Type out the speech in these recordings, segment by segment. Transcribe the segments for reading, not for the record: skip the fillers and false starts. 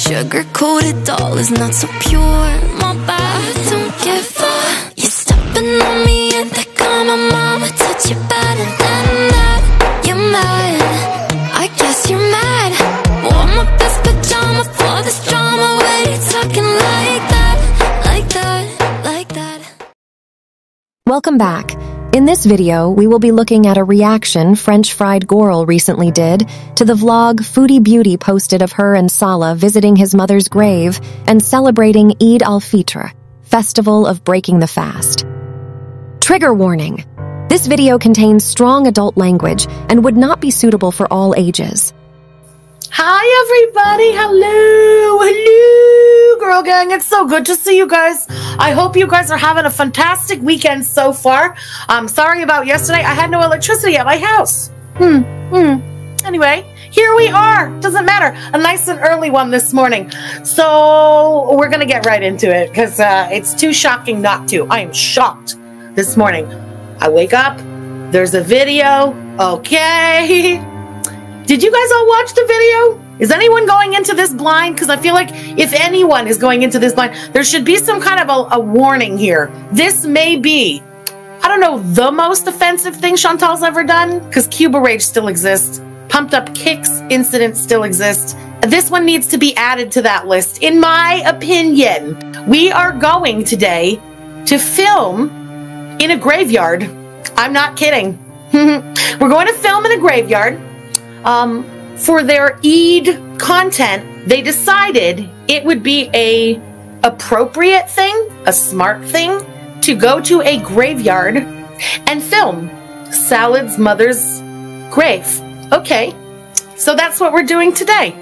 Sugar-coated doll is not so pure. My bad, don't give up. You're stepping on me and they call my mama. Touch your body and that. You're mad, I guess you're mad. Wore my best pajama for this drama. Why you talking like that, like that, like that? Welcome back. In this video, we will be looking at a reaction French fried Gorl recently did to the vlog Foodie Beauty posted of her and Salah visiting his mother's grave and celebrating Eid al-Fitr, Festival of Breaking the Fast. Trigger warning. This video contains strong adult language and would not be suitable for all ages. Hi everybody, hello girl gang, it's so good to see you guys. I hope you guys are having a fantastic weekend so far. I'm sorry about yesterday, I had no electricity at my house. Anyway, here we are, doesn't matter, a nice and early one this morning. So we're gonna get right into it because it's too shocking not to. I am shocked this morning. I wake up, there's a video, okay. Did you guys all watch the video? Is anyone going into this blind? Because I feel like if anyone is going into this blind, there should be some kind of a warning here. This may be, I don't know, the most offensive thing Chantal's ever done, because Cuba Rage still exists. Pumped Up Kicks incident still exists. This one needs to be added to that list, in my opinion. We are going today to film in a graveyard. I'm not kidding. We're going to film in a graveyard. For their Eid content, they decided it would be a appropriate thing, a smart thing, to go to a graveyard and film Salad's mother's grave. Okay, so that's what we're doing today.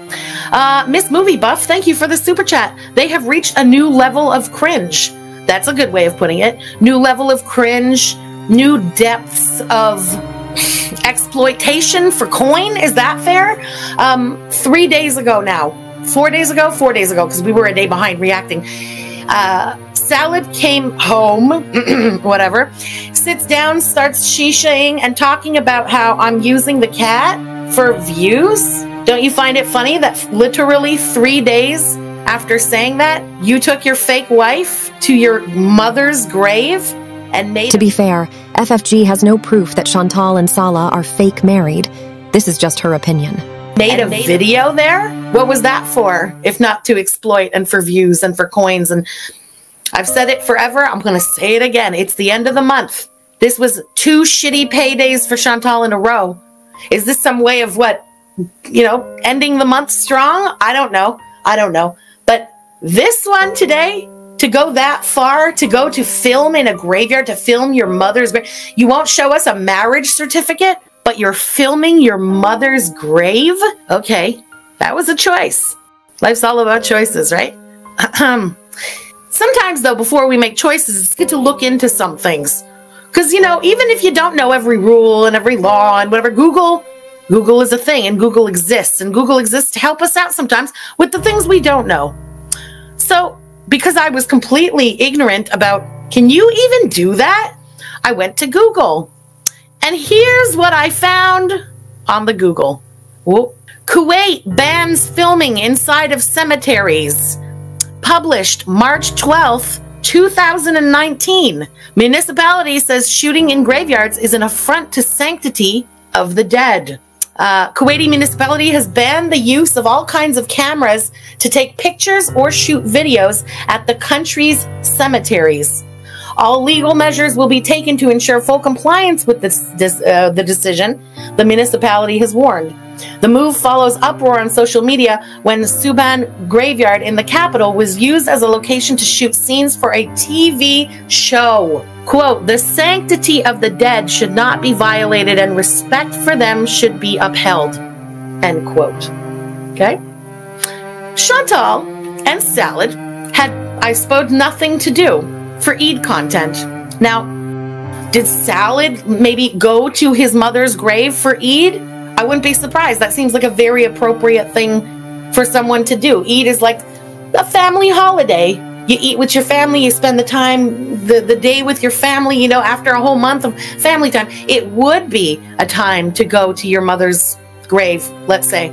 Miss Movie Buff, thank you for the super chat. They have reached a new level of cringe. That's a good way of putting it. New level of cringe, new depths of exploitation for coin. Is that fair? 3 days ago now. 4 days ago? 4 days ago, because we were a day behind reacting. Salad came home, whatever, sits down, starts shishaing and talking about how I'm using the cat for views. Don't you find it funny that literally 3 days after saying that, you took your fake wife to your mother's grave and made... To be fair, FFG has no proof that Chantal and Salah are fake married. This is just her opinion. Made a video there? What was that for? If not to exploit and for views and for coins. And I've said it forever. I'm going to say it again. It's the end of the month. This was 2 shitty paydays for Chantal in a row. Is this some way of what, you know, ending the month strong? I don't know. I don't know. But this one today, to go that far, to go to film in a graveyard, to film your mother's grave. You won't show us a marriage certificate, but you're filming your mother's grave? Okay, that was a choice. Life's all about choices, right? Sometimes, though, before we make choices, it's good to look into some things. Because, you know, even if you don't know every rule and every law and whatever, Google is a thing, and Google exists. And Google exists to help us out sometimes with the things we don't know. So, because I was completely ignorant about, can you even do that? I went to Google. And here's what I found on the Google. Whoa. Kuwait bans filming inside of cemeteries. Published March 12th, 2019. Municipality says shooting in graveyards is an affront to sanctity of the dead. Kuwaiti municipality has banned the use of all kinds of cameras to take pictures or shoot videos at the country's cemeteries. All legal measures will be taken to ensure full compliance with the decision, the municipality has warned. The move follows uproar on social media when Suban Graveyard in the capital was used as a location to shoot scenes for a TV show. Quote, the sanctity of the dead should not be violated and respect for them should be upheld. End quote. Okay? Chantal and Salad had, I suppose, nothing to do for Eid content. Now, did Salad maybe go to his mother's grave for Eid? I wouldn't be surprised. That seems like a very appropriate thing for someone to do. Eid is like a family holiday. You eat with your family, you spend the time, the day with your family, you know, after a whole month of family time. It would be a time to go to your mother's grave, let's say.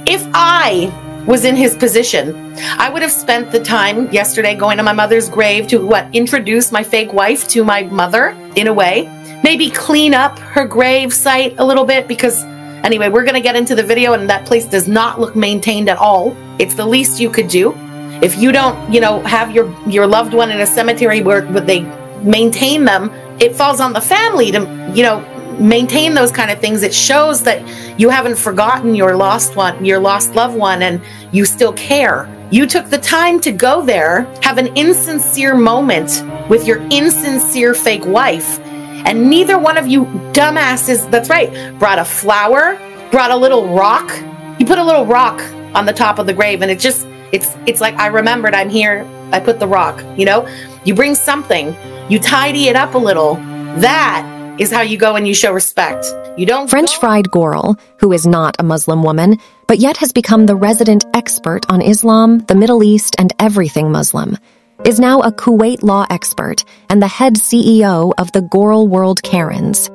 If I was in his position, I would have spent the time yesterday going to my mother's grave to introduce my fake wife to my mother in a way, maybe clean up her grave site a little bit, because anyway, we're going to get into the video and that place does not look maintained at all. It's the least you could do. If you don't, you know, have your loved one in a cemetery where they maintain them, it falls on the family to, you know, maintain those kind of things. It shows that you haven't forgotten your lost one, your lost loved one, and you still care. You took the time to go there, have an insincere moment with your insincere fake wife, and neither one of you dumbasses, that's right, brought a flower, brought a little rock. You put a little rock on the top of the grave, and it's like, I remembered I'm here, I put the rock, you know? You bring something, you tidy it up a little. That is how you go and you show respect. You don't French fried Gorl, who is not a Muslim woman, but yet has become the resident expert on Islam, the Middle East, and everything Muslim, is now a Kuwait law expert and the head CEO of the Gorl World Karens.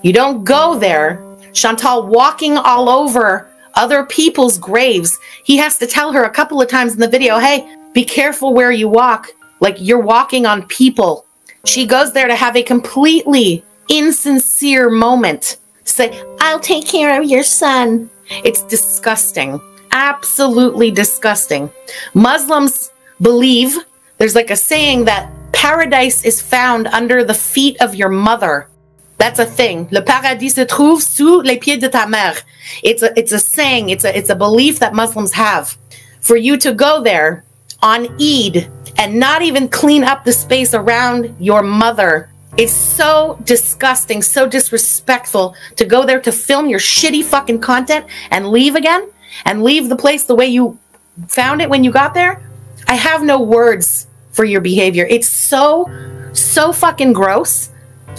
You don't go there. Chantal walking all over other people's graves. He has to tell her a couple of times in the video, hey, be careful where you walk. Like, you're walking on people. She goes there to have a completely insincere moment. Say, I'll take care of your son. It's disgusting. Absolutely disgusting. Muslims believe, there's like a saying that paradise is found under the feet of your mother. That's a thing. Le paradis se trouve sous les pieds de ta mère. It's a saying. It's a belief that Muslims have. For you to go there on Eid and not even clean up the space around your mother is so disgusting, so disrespectful. To go there to film your shitty fucking content and leave again, and leave the place the way you found it when you got there. I have no words for your behavior. It's so fucking gross.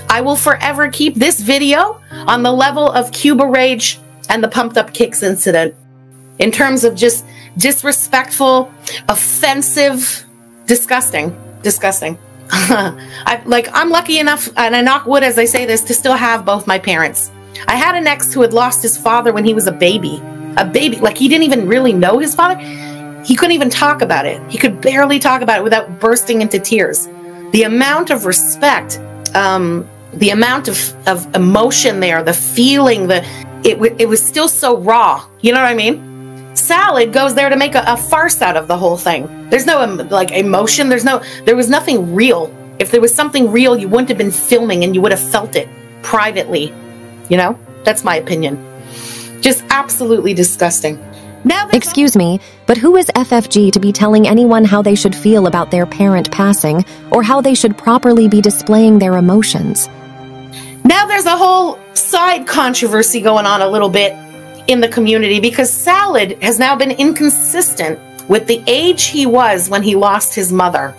I will forever keep this video on the level of Cuba Rage and the Pumped Up Kicks incident in terms of just disrespectful, offensive, disgusting. I'm lucky enough, and I knock wood as I say this, to still have both my parents. I had an ex who had lost his father when he was a baby. Like, he didn't even really know his father. He couldn't even talk about it. He could barely talk about it without bursting into tears. The amount of respect, the amount of emotion there, the feeling, it was still so raw. You know what I mean? Salad goes there to make a farce out of the whole thing. There's no like emotion. There was nothing real. If there was something real, you wouldn't have been filming and you would have felt it privately. You know, that's my opinion. Just absolutely disgusting. Now, excuse me, but who is FFG to be telling anyone how they should feel about their parent passing or how they should properly be displaying their emotions? Now there's a whole side controversy going on a little bit in the community because Salad has now been inconsistent with the age he was when he lost his mother.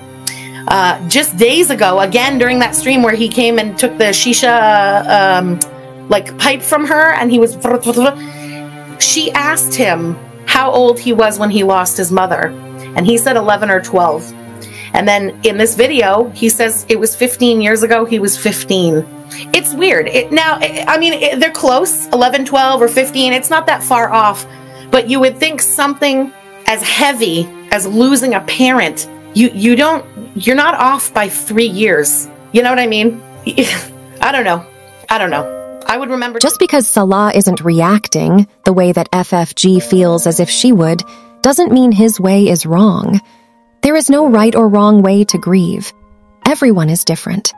Just days ago, again during that stream where he came and took the shisha like pipe from her, and he was, she asked him how old he was when he lost his mother, and he said 11 or 12. And then in this video he says it was 15 years ago, he was 15. It's weird. They're close, 11, 12, or 15. It's not that far off. But you would think something as heavy as losing a parent, you're not off by 3 years. You know what I mean? I don't know. I would remember. Just because Salah isn't reacting the way that FFG feels as if she would, doesn't mean his way is wrong. There is no right or wrong way to grieve. Everyone is different.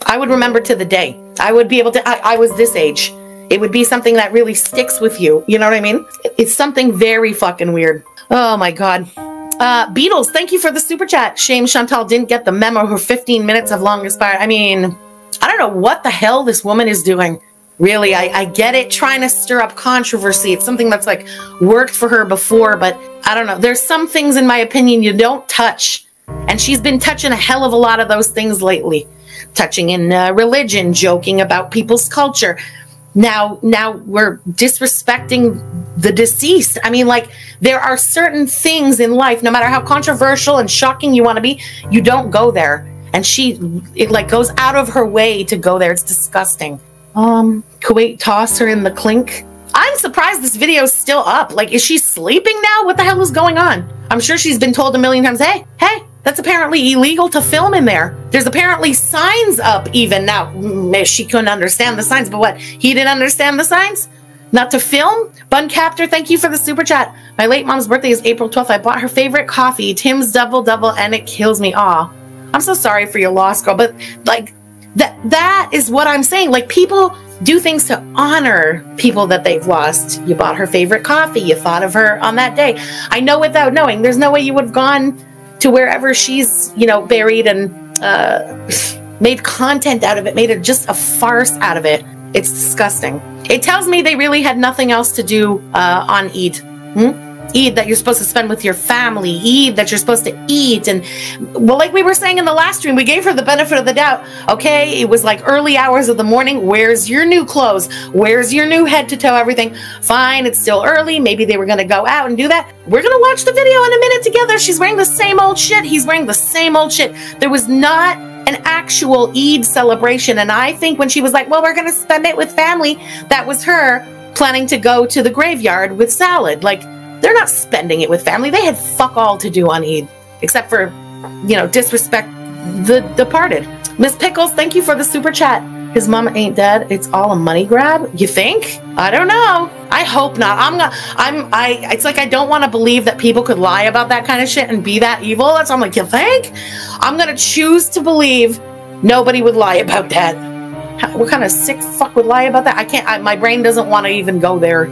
I would remember to the day. I would be able to, I was this age. It would be something that really sticks with you. You know what I mean? It's something very fucking weird. Oh my God. Beatles, thank you for the super chat. Shame Chantal didn't get the memo. Her 15 minutes of long expired. I mean, I don't know what the hell this woman is doing. Really, I get it, trying to stir up controversy. It's something that's like worked for her before, but I don't know. There's some things, in my opinion, you don't touch. And she's been touching a hell of a lot of those things lately. Touching in religion, joking about people's culture. Now we're disrespecting the deceased. I mean, like, there are certain things in life, no matter how controversial and shocking you want to be, you don't go there. And it like goes out of her way to go there. It's disgusting. Kuwait tossed her in the clink. I'm surprised this video is still up. Like, is she sleeping now? What the hell is going on? I'm sure she's been told a million times, hey, that's apparently illegal to film in there. There's apparently signs up even now. Maybe she couldn't understand the signs, but what? He didn't understand the signs? Not to film? Bun Captor, thank you for the super chat. My late mom's birthday is April 12th. I bought her favorite coffee, Tim's Double Double, and it kills me. Aw, I'm so sorry for your loss, girl. But like that is what I'm saying. Like, people do things to honor people that they've lost. You bought her favorite coffee. You thought of her on that day. I know without knowing. There's no way you would have gone to wherever she's, buried and made content out of it, made it just a farce out of it. It's disgusting. It tells me they really had nothing else to do on Eid. Eid that you're supposed to spend with your family. Eid that you're supposed to eat. And, well, like we were saying in the last stream, we gave her the benefit of the doubt. Okay, it was like early hours of the morning. Where's your new clothes? Where's your new head-to-toe everything? Fine, it's still early. Maybe they were going to go out and do that. We're going to watch the video in a minute together. She's wearing the same old shit. He's wearing the same old shit. There was not an actual Eid celebration. And I think when she was like, well, we're going to spend it with family, that was her planning to go to the graveyard with salad. Like, they're not spending it with family. They had fuck all to do on Eid, except for, disrespect the departed. Miss Pickles, thank you for the super chat. His mom ain't dead. It's all a money grab. You think? I don't know. I hope not. It's like I don't want to believe that people could lie about that kind of shit and be that evil. That's why I'm like, you think? I'm going to choose to believe nobody would lie about that. What kind of sick fuck would lie about that? I can't, my brain doesn't want to even go there,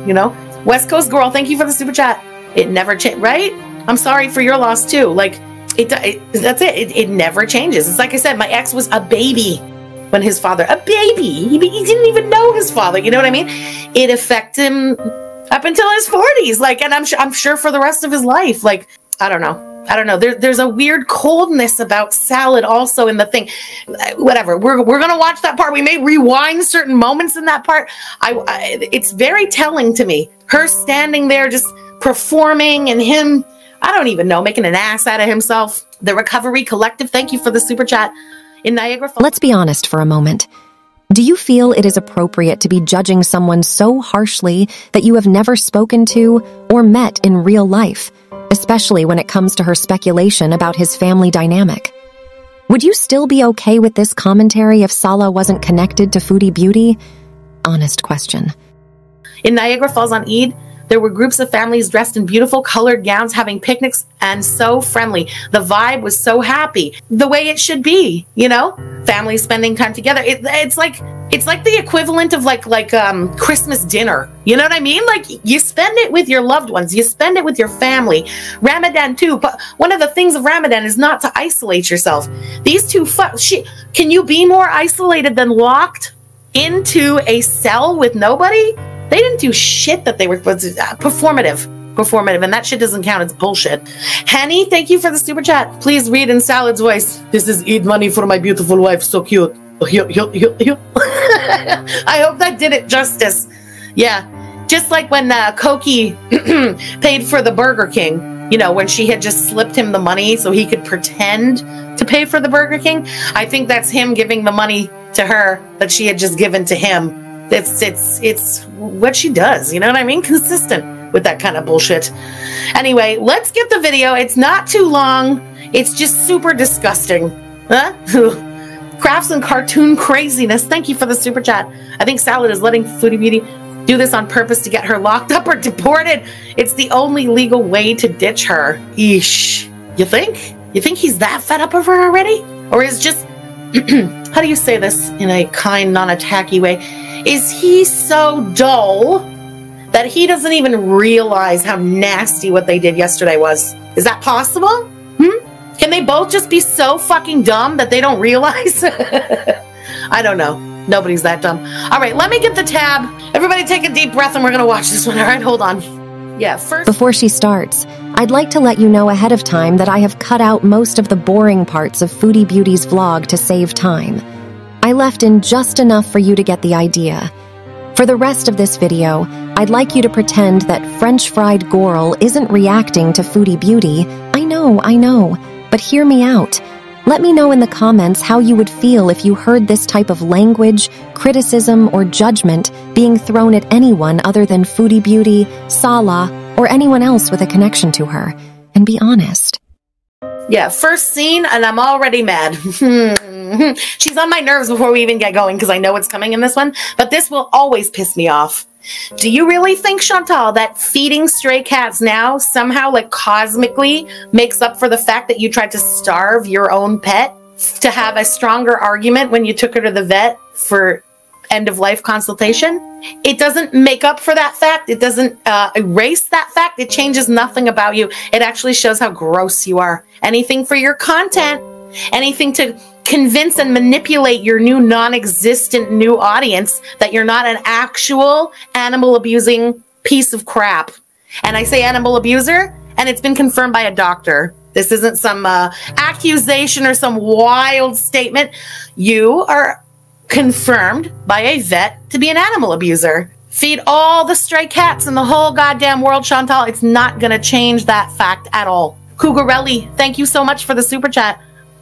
West Coast Girl, thank you for the super chat. It never changed, right? I'm sorry for your loss too. Like, that's it. It never changes. It's like I said, my ex was a baby when his father, a baby. He didn't even know his father. You know what I mean? It affected him up until his 40s. Like, and I'm sure for the rest of his life. Like, I don't know. There's a weird coldness about salad also in the thing. Whatever. We're gonna watch that part. We may rewind certain moments in that part. It's very telling to me. Her standing there just performing and him, I don't even know, making an ass out of himself. The Recovery Collective, thank you for the super chat. In Niagara Falls. Let's be honest for a moment. Do you feel it is appropriate to be judging someone so harshly that you have never spoken to or met in real life? Especially when it comes to her speculation about his family dynamic. Would you still be okay with this commentary if Sala wasn't connected to Foodie Beauty? Honest question. In Niagara Falls on Eid, there were groups of families dressed in beautiful colored gowns having picnics and so friendly. The vibe was so happy, the way it should be, families spending time together. It's like the equivalent of like Christmas dinner. You know what I mean? Like, you spend it with your loved ones. You spend it with your family. Ramadan too. But one of the things of Ramadan is not to isolate yourself. These two, can you be more isolated than locked into a cell with nobody? They didn't do shit that they were supposed to. Performative, and that shit doesn't count. It's bullshit. Henny, thank you for the super chat. Please read in Salad's voice. This is Eid money for my beautiful wife. So cute. I hope that did it justice. Yeah, just like when Koki paid for the Burger King. When she had just slipped him the money so he could pretend to pay for the Burger King. I think that's him giving the money to her that she had just given to him. It's what she does, you know what I mean? Consistent with that kind of bullshit. Anyway, let's get the video. It's not too long. It's just super disgusting. Huh? Crafts and cartoon craziness. Thank you for the super chat. I think Salad is letting Foodie Beauty do this on purpose to get her locked up or deported. It's the only legal way to ditch her. Eesh. You think? You think he's that fed up of her already? Or is just, how do you say this in a kind, non-attacky way? Is he so dull that he doesn't even realize how nasty what they did yesterday was? Is that possible? Can they both just be so fucking dumb that they don't realize? I don't know. Nobody's that dumb. All right, let me get the tab. Everybody take a deep breath and we're going to watch this one. All right, hold on. Yeah, first. Before she starts, I'd like to let you know ahead of time that I have cut out most of the boring parts of Foodie Beauty's vlog to save time. I left in just enough for you to get the idea. For the rest of this video, I'd like you to pretend that French fried Gorl isn't reacting to Foodie Beauty. I know, but hear me out. Let me know in the comments how you would feel if you heard this type of language, criticism, or judgment being thrown at anyone other than Foodie Beauty, Sala, or or anyone else with a connection to her, and be honest. Yeah, first scene, and I'm already mad. She's on my nerves before we even get going because I know what's coming in this one, but this will always piss me off. Do you really think, Chantal, that feeding stray cats now somehow, like, cosmically makes up for the fact that you tried to starve your own pet? To have a stronger argument when you took her to the vet for end-of-life consultation? It doesn't make up for that fact. It doesn't erase that fact. It changes nothing about you. It actually shows how gross you are. Anything for your content, anything to convince and manipulate your new non-existent new audience that you're not an actual animal-abusing piece of crap. And I say animal abuser, and it's been confirmed by a doctor. This isn't some accusation or some wild statement. You are confirmed by a vet to be an animal abuser. Feed all the stray cats in the whole goddamn world, Chantal. It's not going to change that fact at all. Cougarelli, thank you so much for the super chat.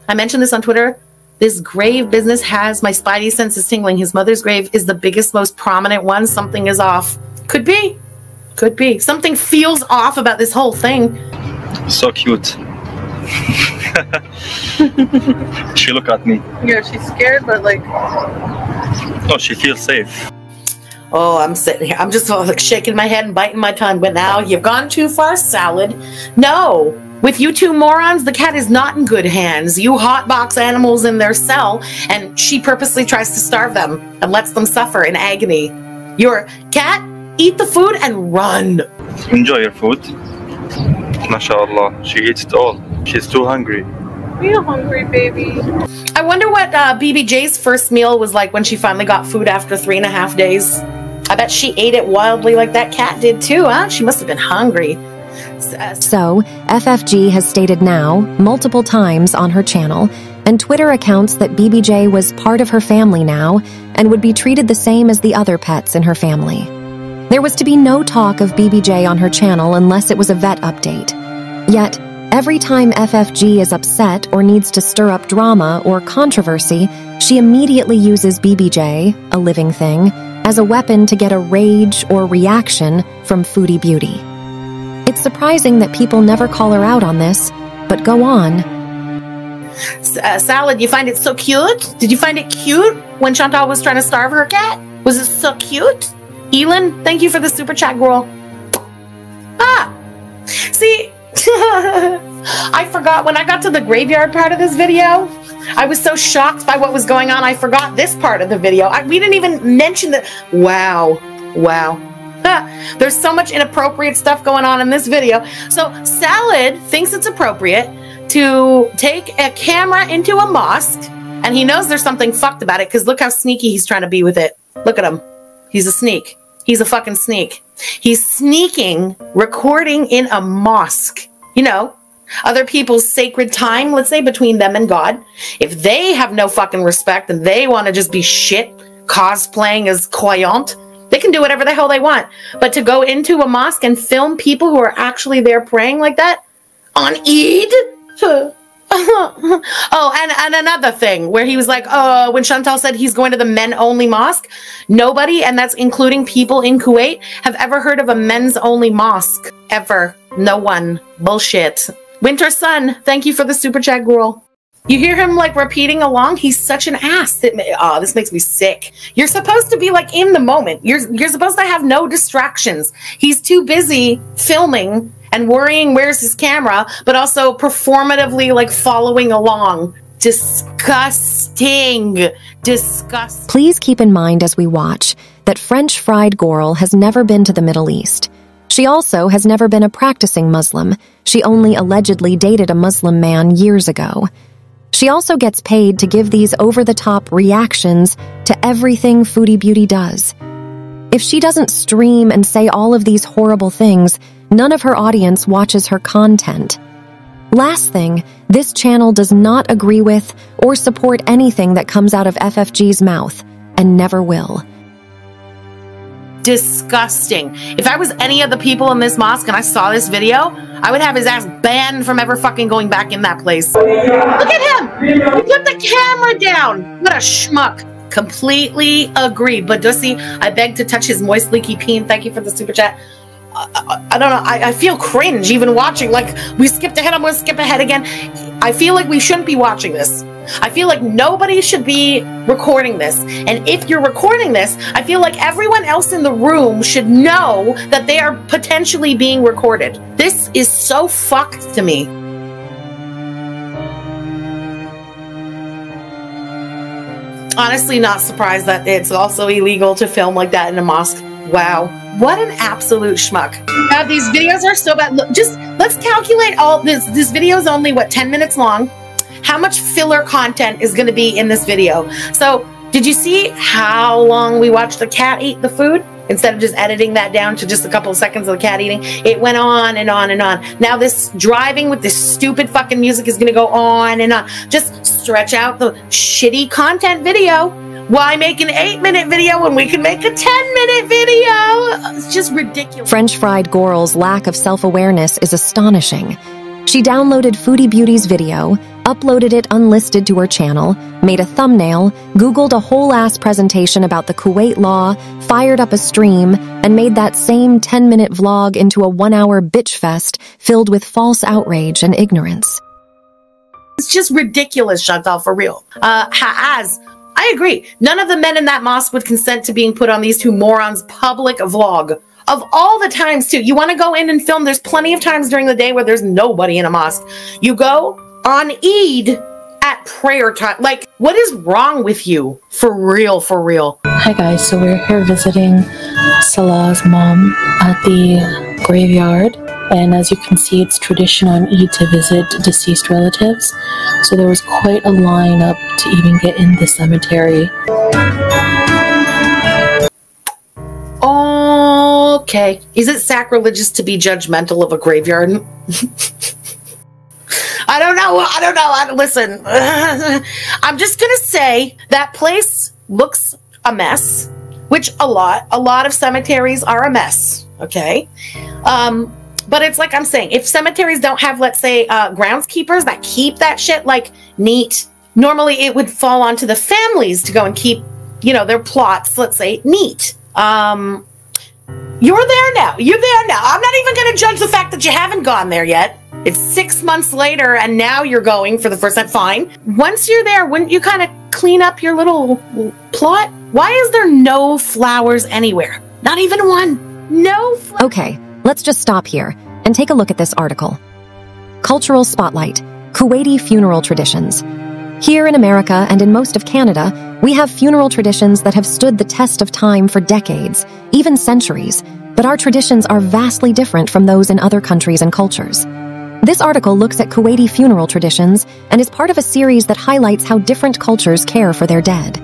I mentioned this on Twitter. This grave business has my spidey senses tingling. His mother's grave is the biggest, most prominent one. Something is off. Could be. Could be. Something feels off about this whole thing. So cute. She look at me. Yeah, she's scared, but like... Oh, she feels safe. Oh, I'm sitting here. I'm just like shaking my head and biting my tongue. But now you've gone too far, Salad. No. With you two morons, the cat is not in good hands. You hotbox animals in their cell, and she purposely tries to starve them and lets them suffer in agony. Your cat, eat the food and run. Enjoy your food. MashaAllah, she eats it all. She's too hungry. You're hungry, baby. I wonder what BBJ's first meal was like when she finally got food after 3.5 days. I bet she ate it wildly like that cat did too, huh? She must have been hungry. So, FFG has stated now, multiple times on her channel, and Twitter accounts that BBJ was part of her family now and would be treated the same as the other pets in her family. There was to be no talk of BBJ on her channel unless it was a vet update. Yet, every time FFG is upset or needs to stir up drama or controversy, she immediately uses BBJ, a living thing, as a weapon to get a rage or reaction from Foodie Beauty. It's surprising that people never call her out on this, but go on. Salad, you find it so cute? Did you find it cute when Chantal was trying to starve her cat? Was it so cute? Elin, thank you for the super chat, girl. Ah! See, I forgot when I got to the graveyard part of this video, I was so shocked by what was going on, I forgot this part of the video. We didn't even mention that. Wow. Wow. There's so much inappropriate stuff going on in this video. So Salad thinks it's appropriate to take a camera into a mosque, and he knows there's something fucked about it because look how sneaky he's trying to be with it. Look at him. He's a sneak. He's a fucking sneak. He's sneaking, recording in a mosque. You know, other people's sacred time, let's say, between them and God. If they have no fucking respect and they want to just be shit cosplaying as croyant, they can do whatever the hell they want. But to go into a mosque and film people who are actually there praying like that on Eid? Oh, and another thing where he was like, when Chantal said he's going to the men-only mosque, nobody, and that's including people in Kuwait, have ever heard of a men's-only mosque. Ever. No one. Bullshit. Winter Sun, thank you for the super chat, girl. You hear him like repeating along? He's such an ass. This makes me sick. You're supposed to be like in the moment. You're supposed to have no distractions. He's too busy filming and worrying where's his camera, but also performatively like following along. Disgusting. Disgusting. Please keep in mind as we watch that French fried Gorl has never been to the Middle East. She also has never been a practicing Muslim. She only allegedly dated a Muslim man years ago. She also gets paid to give these over-the-top reactions to everything Foodie Beauty does. If she doesn't stream and say all of these horrible things, none of her audience watches her content. Last thing, this channel does not agree with or support anything that comes out of FFG's mouth, and never will. Disgusting. If I was any of the people in this mosque and I saw this video, I would have his ass banned from ever fucking going back in that place. Look at him! He put the camera down! What a schmuck. Completely agree. But Dusty, I beg to touch his moist leaky peen. Thank you for the super chat. I don't know. I feel cringe even watching. Like, we skipped ahead. I'm going to skip ahead again. I feel like we shouldn't be watching this. I feel like nobody should be recording this. And if you're recording this, I feel like everyone else in the room should know that they are potentially being recorded. This is so fucked to me. Honestly, not surprised that it's also illegal to film like that in a mosque. Wow. What an absolute schmuck. These videos are so bad. Look, just let's calculate all this. This video is only, what, 10 minutes long? How much filler content is going to be in this video? So, did you see how long we watched the cat eat the food? Instead of just editing that down to just a couple of seconds of the cat eating, it went on and on and on. Now this driving with this stupid fucking music is going to go on and on. Just stretch out the shitty content video. Why make an 8-minute video when we can make a 10-minute video? It's just ridiculous. French fried Gorls' lack of self-awareness is astonishing. She downloaded Foodie Beauty's video, uploaded it unlisted to her channel, made a thumbnail, Googled a whole-ass presentation about the Kuwait law, fired up a stream, and made that same 10-minute vlog into a 1-hour bitch fest filled with false outrage and ignorance. It's just ridiculous, Chantal, for real. I agree. None of the men in that mosque would consent to being put on these two morons' public vlog. Of all the times, too, you want to go in and film, there's plenty of times during the day where there's nobody in a mosque. You go on Eid at prayer time. Like, what is wrong with you? For real, for real. Hi guys, so we're here visiting Salah's mom at the graveyard. And as you can see, it's tradition on Eid to visit deceased relatives. So there was quite a line up to even get in the cemetery. Okay. Is it sacrilegious to be judgmental of a graveyard? I don't know. Listen, I'm just going to say that place looks a mess, which a lot of cemeteries are a mess. Okay. But it's like I'm saying, if cemeteries don't have, let's say, groundskeepers that keep that shit like neat, normally it would fall onto the families to go and keep, you know, their plots, let's say, neat. You're there now. You're there now. I'm not even going to judge the fact that you haven't gone there yet. It's 6 months later and now you're going for the first time. Fine. Once you're there, wouldn't you kind of clean up your little plot? Why is there no flowers anywhere? Not even one. No flowers. Okay, let's just stop here and take a look at this article. Cultural Spotlight, Kuwaiti Funeral Traditions. Here in America and in most of Canada, we have funeral traditions that have stood the test of time for decades, even centuries, but our traditions are vastly different from those in other countries and cultures. This article looks at Kuwaiti funeral traditions and is part of a series that highlights how different cultures care for their dead.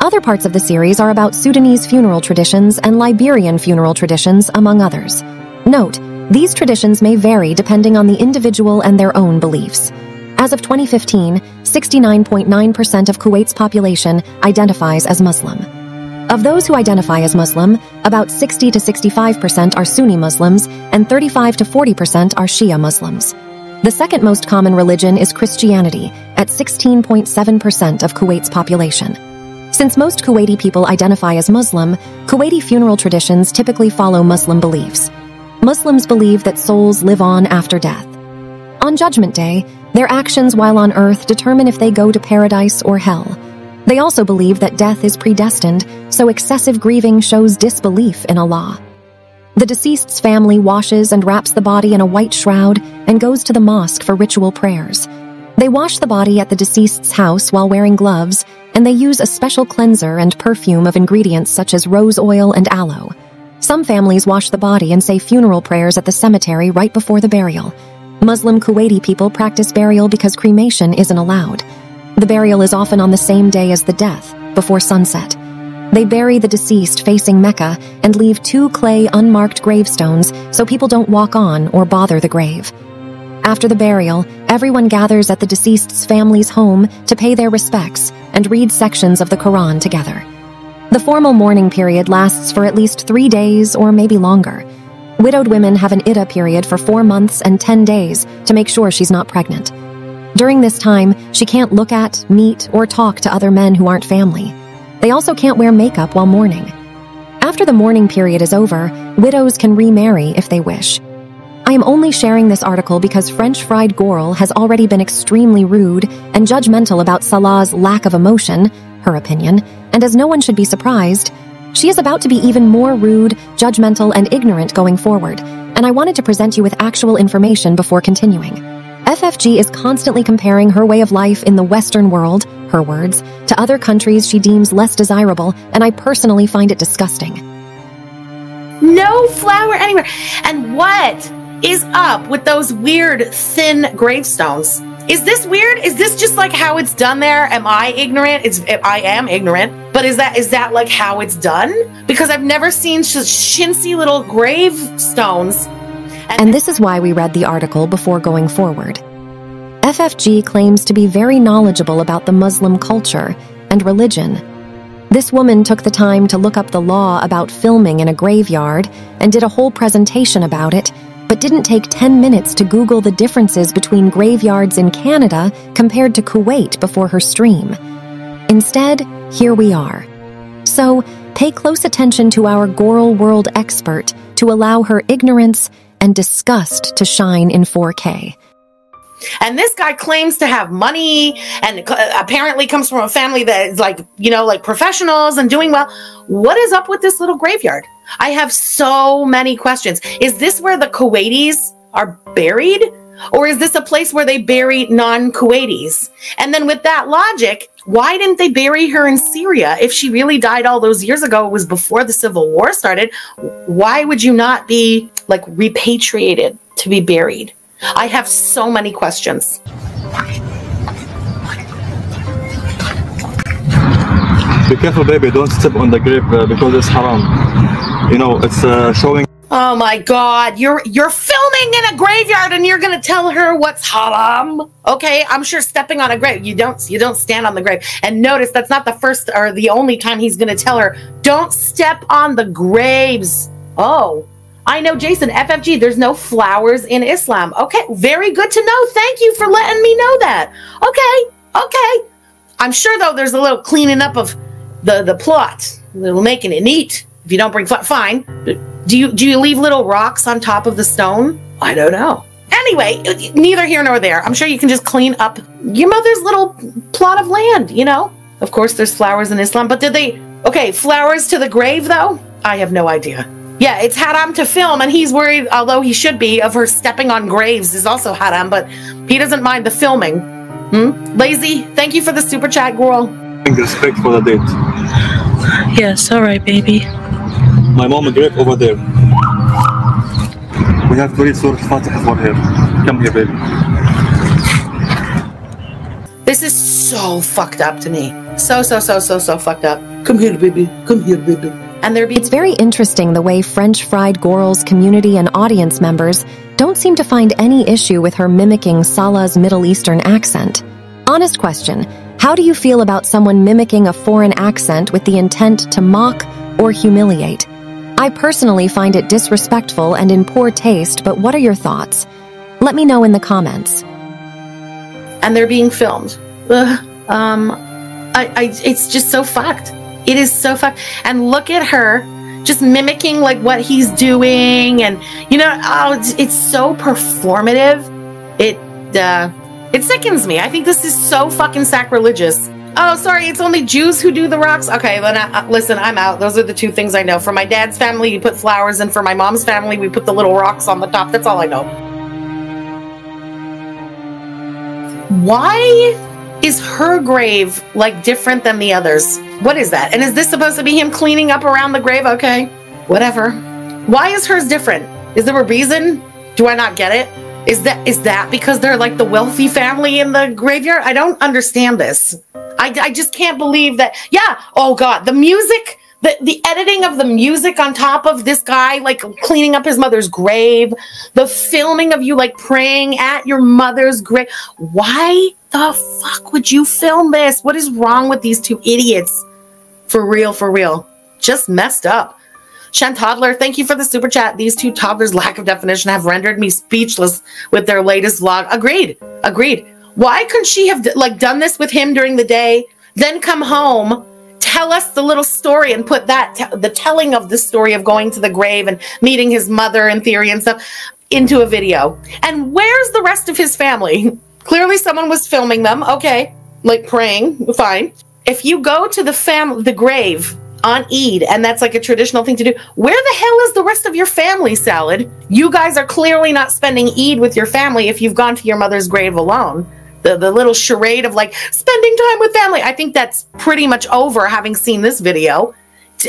Other parts of the series are about Sudanese funeral traditions and Liberian funeral traditions, among others. Note, these traditions may vary depending on the individual and their own beliefs. As of 2015, 69.9% of Kuwait's population identifies as Muslim. Of those who identify as Muslim, about 60 to 65% are Sunni Muslims and 35 to 40% are Shia Muslims. The second most common religion is Christianity, at 16.7% of Kuwait's population. Since most Kuwaiti people identify as Muslim, Kuwaiti funeral traditions typically follow Muslim beliefs. Muslims believe that souls live on after death. On Judgment Day, their actions while on earth determine if they go to paradise or hell. They also believe that death is predestined, so excessive grieving shows disbelief in Allah. The deceased's family washes and wraps the body in a white shroud and goes to the mosque for ritual prayers. They wash the body at the deceased's house while wearing gloves, and they use a special cleanser and perfume of ingredients such as rose oil and aloe. Some families wash the body and say funeral prayers at the cemetery right before the burial. Muslim Kuwaiti people practice burial because cremation isn't allowed. The burial is often on the same day as the death, before sunset. They bury the deceased facing Mecca and leave 2 clay unmarked gravestones so people don't walk on or bother the grave. After the burial, everyone gathers at the deceased's family's home to pay their respects and read sections of the Quran together. The formal mourning period lasts for at least 3 days or maybe longer. Widowed women have an Iddah period for 4 months and 10 days to make sure she's not pregnant. During this time, she can't look at, meet, or talk to other men who aren't family. They also can't wear makeup while mourning. After the mourning period is over, widows can remarry if they wish. I am only sharing this article because French fried Gorl has already been extremely rude and judgmental about Salah's lack of emotion, her opinion, and as no one should be surprised, she is about to be even more rude, judgmental, and ignorant going forward, and I wanted to present you with actual information before continuing. FFG is constantly comparing her way of life in the Western world, her words, to other countries she deems less desirable, and I personally find it disgusting. No flower anywhere. And what is up with those weird, thin gravestones? Is this weird? Is this just like how it's done there? Am I ignorant? I am ignorant, but is that like how it's done? Because I've never seen chintzy little gravestones. And this is why we read the article before going forward. FFG claims to be very knowledgeable about the Muslim culture and religion. This woman took the time to look up the law about filming in a graveyard and did a whole presentation about it, but didn't take 10 minutes to Google the differences between graveyards in Canada compared to Kuwait before her stream. Instead, here we are. So, pay close attention to our Gorl world expert to allow her ignorance and disgust to shine in 4K. And this guy claims to have money and apparently comes from a family that is like, you know, like professionals and doing well. What is up with this little graveyard? I have so many questions. Is this where the Kuwaitis are buried? Or is this a place where they bury non-Kuwaitis? And then with that logic, why didn't they bury her in Syria? If she really died all those years ago, it was before the Civil War started. Why would you not be like repatriated to be buried? I have so many questions. Be careful, baby. Don't step on the grave because it's haram. You know, it's showing. Oh my God, you're filming in a graveyard and you're gonna tell her what's haram? Okay, I'm sure stepping on a grave, you don't stand on the grave. And notice that's not the first or the only time he's gonna tell her, don't step on the graves. Oh, I know, Jason, FFG, there's no flowers in Islam. Okay, very good to know. Thank you for letting me know that. Okay. I'm sure though there's a little cleaning up of the plot, a little making it neat. If you don't bring fine. Do you leave little rocks on top of the stone? I don't know. Anyway, neither here nor there. I'm sure you can just clean up your mother's little plot of land, you know? Of course, there's flowers in Islam, but okay, flowers to the grave, though? I have no idea. Yeah, it's haram to film, and he's worried, although he should be, of her stepping on graves is also haram, but he doesn't mind the filming. Lazy, thank you for the super chat, girl. Respect for the date. Yes, alright, baby. My mom grave over there. We have to read Surah Fatiha for her. Come here, baby. This is so fucked up to me. So fucked up. Come here, baby. Come here, baby. And it's very interesting the way French fried Gorl's community and audience members don't seem to find any issue with her mimicking Salah's Middle Eastern accent. Honest question, how do you feel about someone mimicking a foreign accent with the intent to mock or humiliate? I personally find it disrespectful and in poor taste, but what are your thoughts? Let me know in the comments. And they're being filmed. It's just so fucked. It is so fucked. And look at her just mimicking like what he's doing, and you know, it's so performative. It sickens me. I think this is so fucking sacrilegious. Oh, sorry, it's only Jews who do the rocks? Okay, then listen, I'm out. Those are the two things I know. For my dad's family, you put flowers, and for my mom's family, we put the little rocks on the top. That's all I know. Why is her grave like different than the others? What is that? And is this supposed to be him cleaning up around the grave? Okay, whatever. Why is hers different? Is there a reason? Do I not get it? Is that because they're like the wealthy family in the graveyard? I don't understand this. I just can't believe that. Yeah. Oh God, the music, the editing of the music on top of this guy like cleaning up his mother's grave, the filming of you like praying at your mother's grave. Why the fuck would you film this? What is wrong with these two idiots? For real. Just messed up. Shan Toddler, thank you for the super chat. These two toddlers' lack of definition have rendered me speechless with their latest vlog. Agreed. Why couldn't she have like done this with him during the day, then come home, tell us the little story and put that, the telling of the story of going to the grave and meeting his mother in theory and stuff into a video. And where's the rest of his family? Clearly someone was filming them. Okay. Like praying. Fine. If you go to the grave on Eid, and that's like a traditional thing to do, where the hell is the rest of your family, Salad? You guys are clearly not spending Eid with your family if you've gone to your mother's grave alone. The little charade of like spending time with family. I think that's pretty much over having seen this video.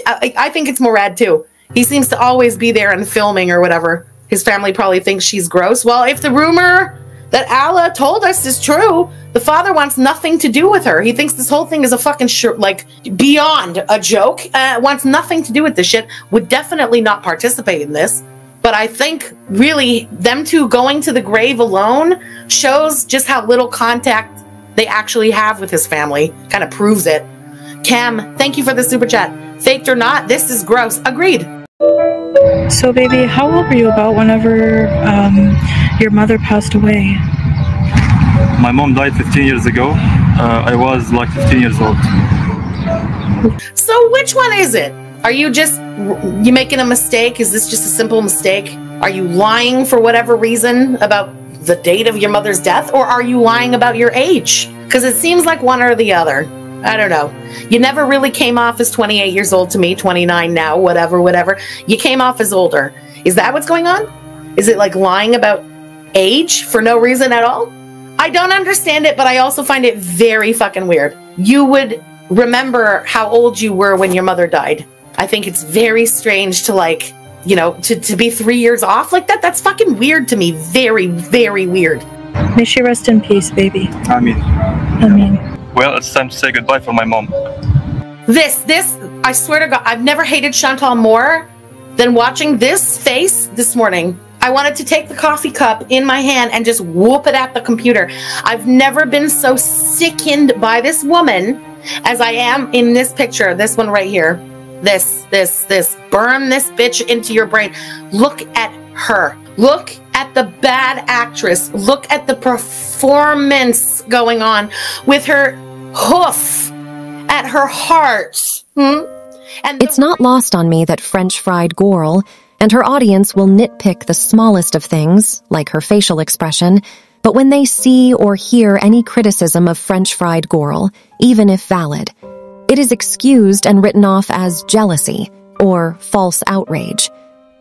I think it's Murad too. He seems to always be there and filming or whatever. His family probably thinks she's gross. Well, if the rumor that Allah told us is true, the father wants nothing to do with her. He thinks this whole thing is a fucking like beyond a joke. Wants nothing to do with this shit. Would definitely not participate in this. But I think really them two going to the grave alone shows just how little contact they actually have with his family. Kind of proves it. Cam, thank you for the super chat. Faked or not, this is gross. Agreed. So baby, how old were you about whenever your mother passed away? My mom died 15 years ago. I was like 15 years old. So which one is it? Are you making a mistake? Is this just a simple mistake? Are you lying for whatever reason about the date of your mother's death? Or are you lying about your age? Because it seems like one or the other. I don't know. You never really came off as 28 years old to me, 29 now, whatever. You came off as older. Is that what's going on? Is it like lying about age for no reason at all? I don't understand it, but I also find it very fucking weird. You would remember how old you were when your mother died. I think it's very strange to like, you know, to be 3 years off like that. That's fucking weird to me. Very, very weird. May she rest in peace, baby. I mean. Well, it's time to say goodbye for my mom. This, I swear to God, I've never hated Chantal more than watching this face this morning. I wanted to take the coffee cup in my hand and just whoop it at the computer. I've never been so sickened by this woman as I am in this picture, this one right here. This. Burn this bitch into your brain. Look at her. Look at the bad actress. Look at the performance going on with her hoof at her heart. And it's not lost on me that French-fried Gorl and her audience will nitpick the smallest of things, like her facial expression, but when they see or hear any criticism of French-fried Gorl, even if valid, it is excused and written off as jealousy or false outrage.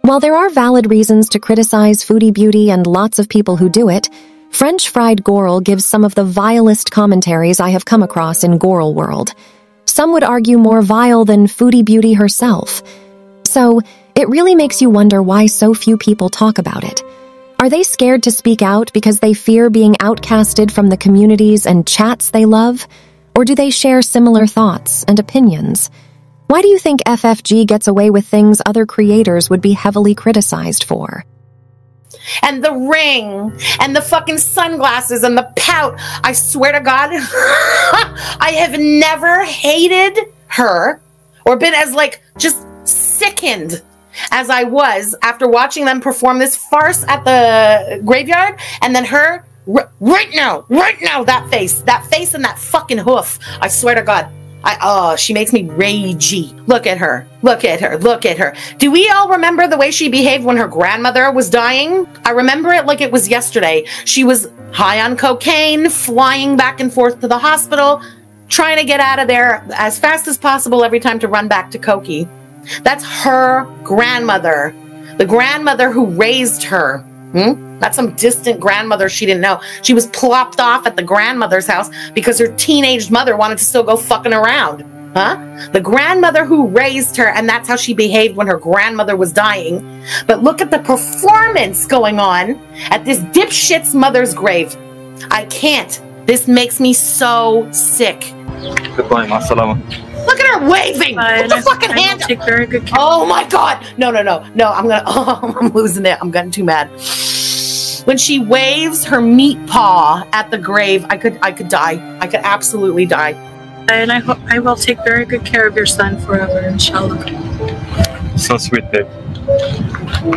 While there are valid reasons to criticize Foodie Beauty and lots of people who do it, French-fried Gorl gives some of the vilest commentaries I have come across in Gorl world. Some would argue more vile than Foodie Beauty herself. So, it really makes you wonder why so few people talk about it. Are they scared to speak out because they fear being outcasted from the communities and chats they love? Or do they share similar thoughts and opinions? Why do you think FFG gets away with things other creators would be heavily criticized for? And the ring, and the fucking sunglasses, and the pout. I swear to God, I have never hated her or been as like just sickened as I was after watching them perform this farce at the graveyard, and then her right now, that face and that fucking hoof. I swear to God. She makes me ragey. Look at her. Do we all remember the way she behaved when her grandmother was dying? I remember it like it was yesterday. She was high on cocaine, flying back and forth to the hospital, trying to get out of there as fast as possible every time to run back to Koki. That's her grandmother. The grandmother who raised her. Not some distant grandmother she didn't know. She was plopped off at the grandmother's house because her teenaged mother wanted to still go fucking around. The grandmother who raised her, and that's how she behaved when her grandmother was dying. But look at the performance going on at this dipshit's mother's grave. I can't. This makes me so sick. Goodbye, ma salama. Look at her waving. Put the fucking hand up. Take very good care. Oh my God. No. I'm losing it. I'm getting too mad. When she waves her meat paw at the grave, I could die. I could absolutely die. And I will take very good care of your son forever, inshallah. So sweet, babe.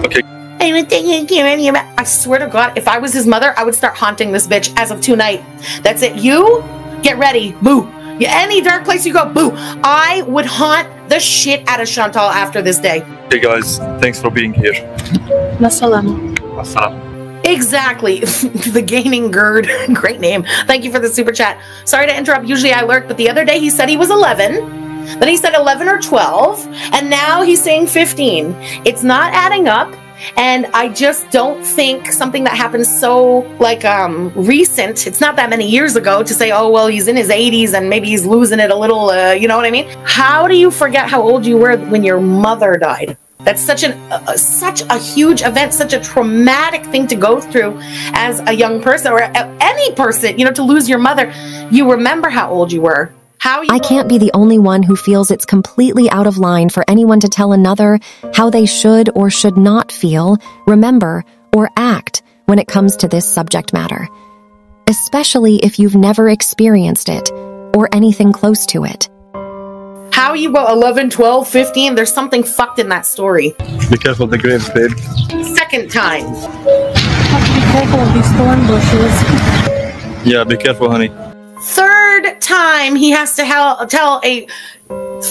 Okay. I swear to God, if I was his mother, I would start haunting this bitch as of tonight. That's it. You get ready. Boo. Any dark place you go, boo. I would haunt the shit out of Chantal after this day. Hey guys, thanks for being here. Masalama. Assalam. Exactly. The Gaining Gird. Great name. Thank you for the super chat. Sorry to interrupt. Usually I lurk, but the other day he said he was 11. Then he said 11 or 12. And now he's saying 15. It's not adding up. And I just don't think something that happened so like recent, it's not that many years ago, to say, oh, well, he's in his 80s and maybe he's losing it a little, you know what I mean? How do you forget how old you were when your mother died? That's such a huge event, such a traumatic thing to go through as a young person, or any person, you know, to lose your mother. You remember how old you were. I can't be the only one who feels it's completely out of line for anyone to tell another how they should or should not feel, remember, or act when it comes to this subject matter. Especially if you've never experienced it or anything close to it. How you go 11, 12, 15, there's something fucked in that story. Be careful of the graves, babe. Second time. Have to be careful of these thorn bushes. Yeah, be careful, honey. Third time he has to tell a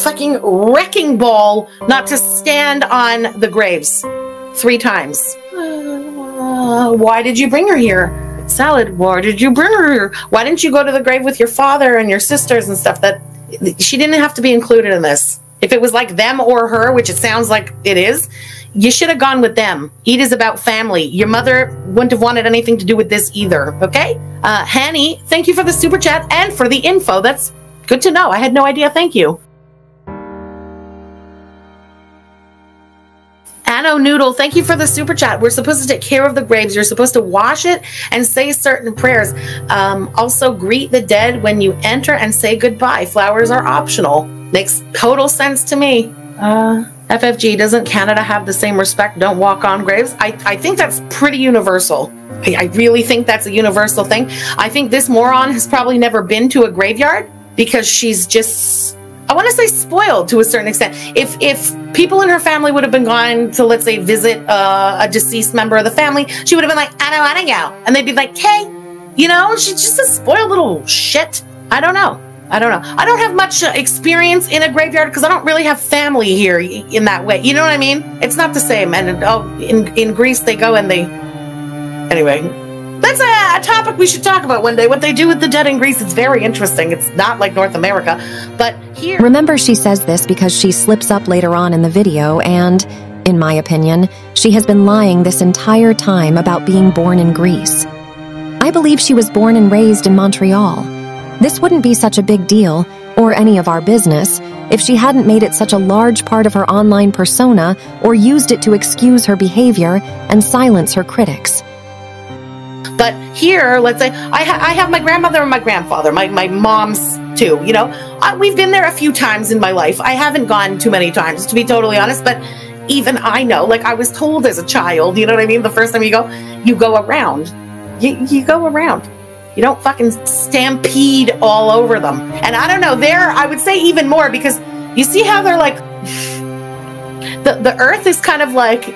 fucking wrecking ball not to stand on the graves. 3 times. Why did you bring her here? Salad, why did you bring her here? Why didn't you go to the grave with your father and your sisters and stuff? That she didn't have to be included in this. If it was like them or her, which it sounds like it is, you should have gone with them. Eid is about family. Your mother wouldn't have wanted anything to do with this either, okay? Hanny, thank you for the super chat and for the info. That's good to know. I had no idea. Thank you. Anno Noodle, thank you for the super chat. We're supposed to take care of the graves. You're supposed to wash it and say certain prayers. Also, greet the dead when you enter and say goodbye. Flowers are optional. Makes total sense to me. FFG, doesn't Canada have the same respect? Don't walk on graves? I think that's pretty universal. I really think that's a universal thing. I think this moron has probably never been to a graveyard because she's just, I want to say, spoiled to a certain extent. If people in her family would have been gone to, let's say, visit a deceased member of the family, she would have been like, I don't go. And they'd be like, hey, you know, she's just a spoiled little shit. I don't know. I don't have much experience in a graveyard because I don't really have family here in that way. You know what I mean? It's not the same. And in Greece, they go and they... Anyway, that's a topic we should talk about one day. What they do with the dead in Greece, it's very interesting. It's not like North America, but here... Remember, she says this because she slips up later on in the video and, in my opinion, she has been lying this entire time about being born in Greece. I believe she was born and raised in Montreal. This wouldn't be such a big deal, or any of our business, if she hadn't made it such a large part of her online persona or used it to excuse her behavior and silence her critics. But here, let's say, I have my grandmother and my grandfather, my mom's too, you know. We've been there a few times in my life. I haven't gone too many times, to be totally honest, but even I know, like I was told as a child, you know what I mean? The first time you go around. You go around. You don't fucking stampede all over them. And I don't know, there, I would say even more, because you see how they're like, the earth is kind of like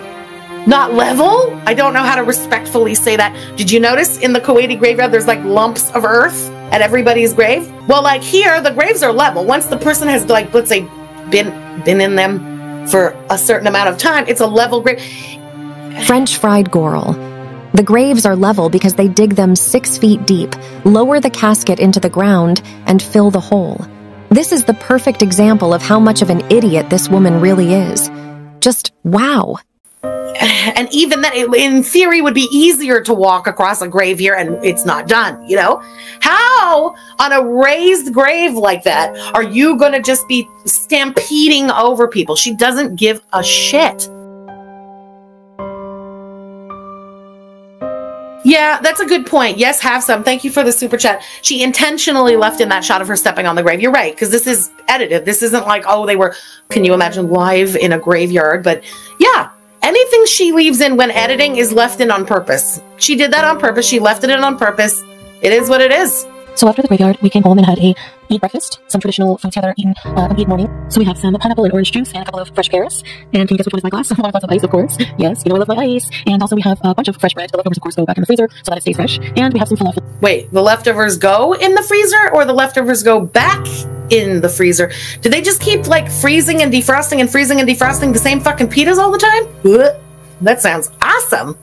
not level. I don't know how to respectfully say that. Did you notice in the Kuwaiti graveyard, there's like lumps of earth at everybody's grave? Well, like here, the graves are level. Once the person has, like, let's say, been in them for a certain amount of time, it's a level grave. French fried Gorl. The graves are level because they dig them 6 feet deep, lower the casket into the ground, and fill the hole. This is the perfect example of how much of an idiot this woman really is. Just wow. And even that, in theory, would be easier to walk across a grave here, and it's not done, you know? How, on a raised grave like that, are you going to just be stampeding over people? She doesn't give a shit. Yeah, that's a good point. Yes, have some. Thank you for the super chat. She intentionally left in that shot of her stepping on the grave. You're right, because this is edited. This isn't like, oh, they were, can you imagine, live in a graveyard? But yeah, anything she leaves in when editing is left in on purpose. She did that on purpose. She left it in on purpose. It is what it is. So after the graveyard, we came home and had a Eid breakfast, some traditional foods that are eaten on Eid morning. So we have some pineapple and orange juice and a couple of fresh pears. And can you guess which one is my glass? One glass of ice, of course. Yes, you know I love my ice. And also we have a bunch of fresh bread. The leftovers, of course, go back in the freezer so that it stays fresh. And we have some falafel. Wait, the leftovers go in the freezer or the leftovers go back in the freezer? Do they just keep like freezing and defrosting and freezing and defrosting the same fucking pitas all the time? Ugh. That sounds awesome.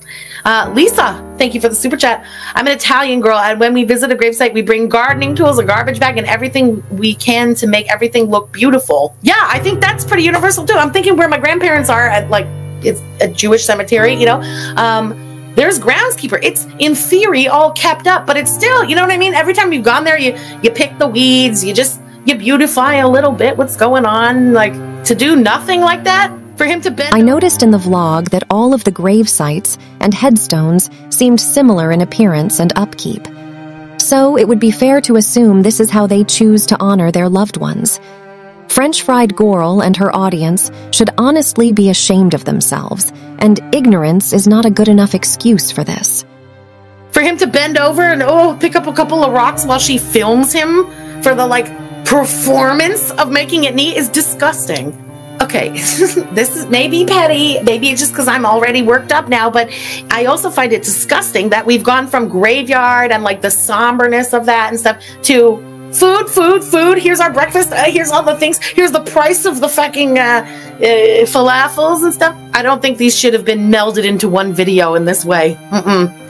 Lisa, thank you for the super chat. I'm an Italian girl, and when we visit a gravesite, we bring gardening tools, a garbage bag, and everything we can to make everything look beautiful. Yeah, I think that's pretty universal too. I'm thinking where my grandparents are at, like, it's a Jewish cemetery, you know. There's groundskeeper. It's in theory all kept up, but it's still, you know what I mean? Every time you've gone there, you pick the weeds, you beautify a little bit what's going on. Like, to do nothing like that, for him to bend. I noticed in the vlog that all of the grave sites and headstones seemed similar in appearance and upkeep. So it would be fair to assume this is how they choose to honor their loved ones. French Fried Gorl and her audience should honestly be ashamed of themselves, and ignorance is not a good enough excuse for this. For him to bend over and pick up a couple of rocks while she films him for the like performance of making it neat is disgusting. Okay, this is maybe petty, maybe it's just because I'm already worked up now, but I also find it disgusting that we've gone from GraveYard and like the somberness of that and stuff to food, here's our breakfast, here's all the things, here's the price of the fucking falafels and stuff. I don't think these should have been melded into one video in this way.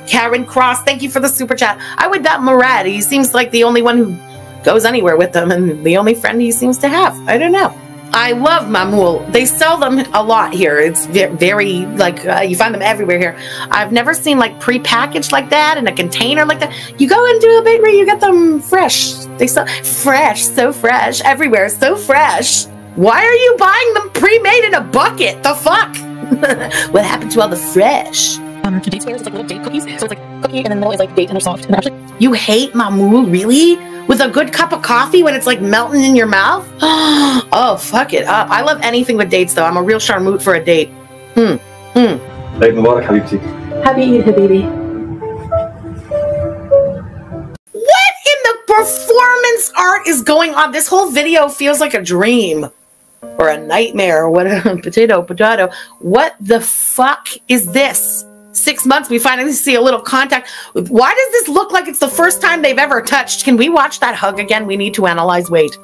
Karen Cross, thank you for the super chat. I would bet Murad, he seems like the only one who goes anywhere with them and the only friend he seems to have. I don't know. I love mamoul. They sell them a lot here. It's very, like, you find them everywhere here. I've never seen, like, pre-packaged like that in a container like that. You go into a bakery, you get them fresh. They sell fresh, so fresh, everywhere, so fresh. Why are you buying them pre-made in a bucket? The fuck? What happened to all the fresh? The date squares is like little date cookies. So it's like cookie and in the middle is like date and they're soft. And actually, you hate mamoul, really? With a good cup of coffee when it's like melting in your mouth? Oh, fuck it up. I love anything with dates though. I'm a real charmoot for a date. عيد مبارك حبيبتي. Happy Eid, Habibi. What in the performance art is going on? This whole video feels like a dream or a nightmare or whatever. Potato. What the fuck is this? 6 months, we finally see a little contact. Why does this look like it's the first time they've ever touched? Can we watch that hug again? We need to analyze. Wait.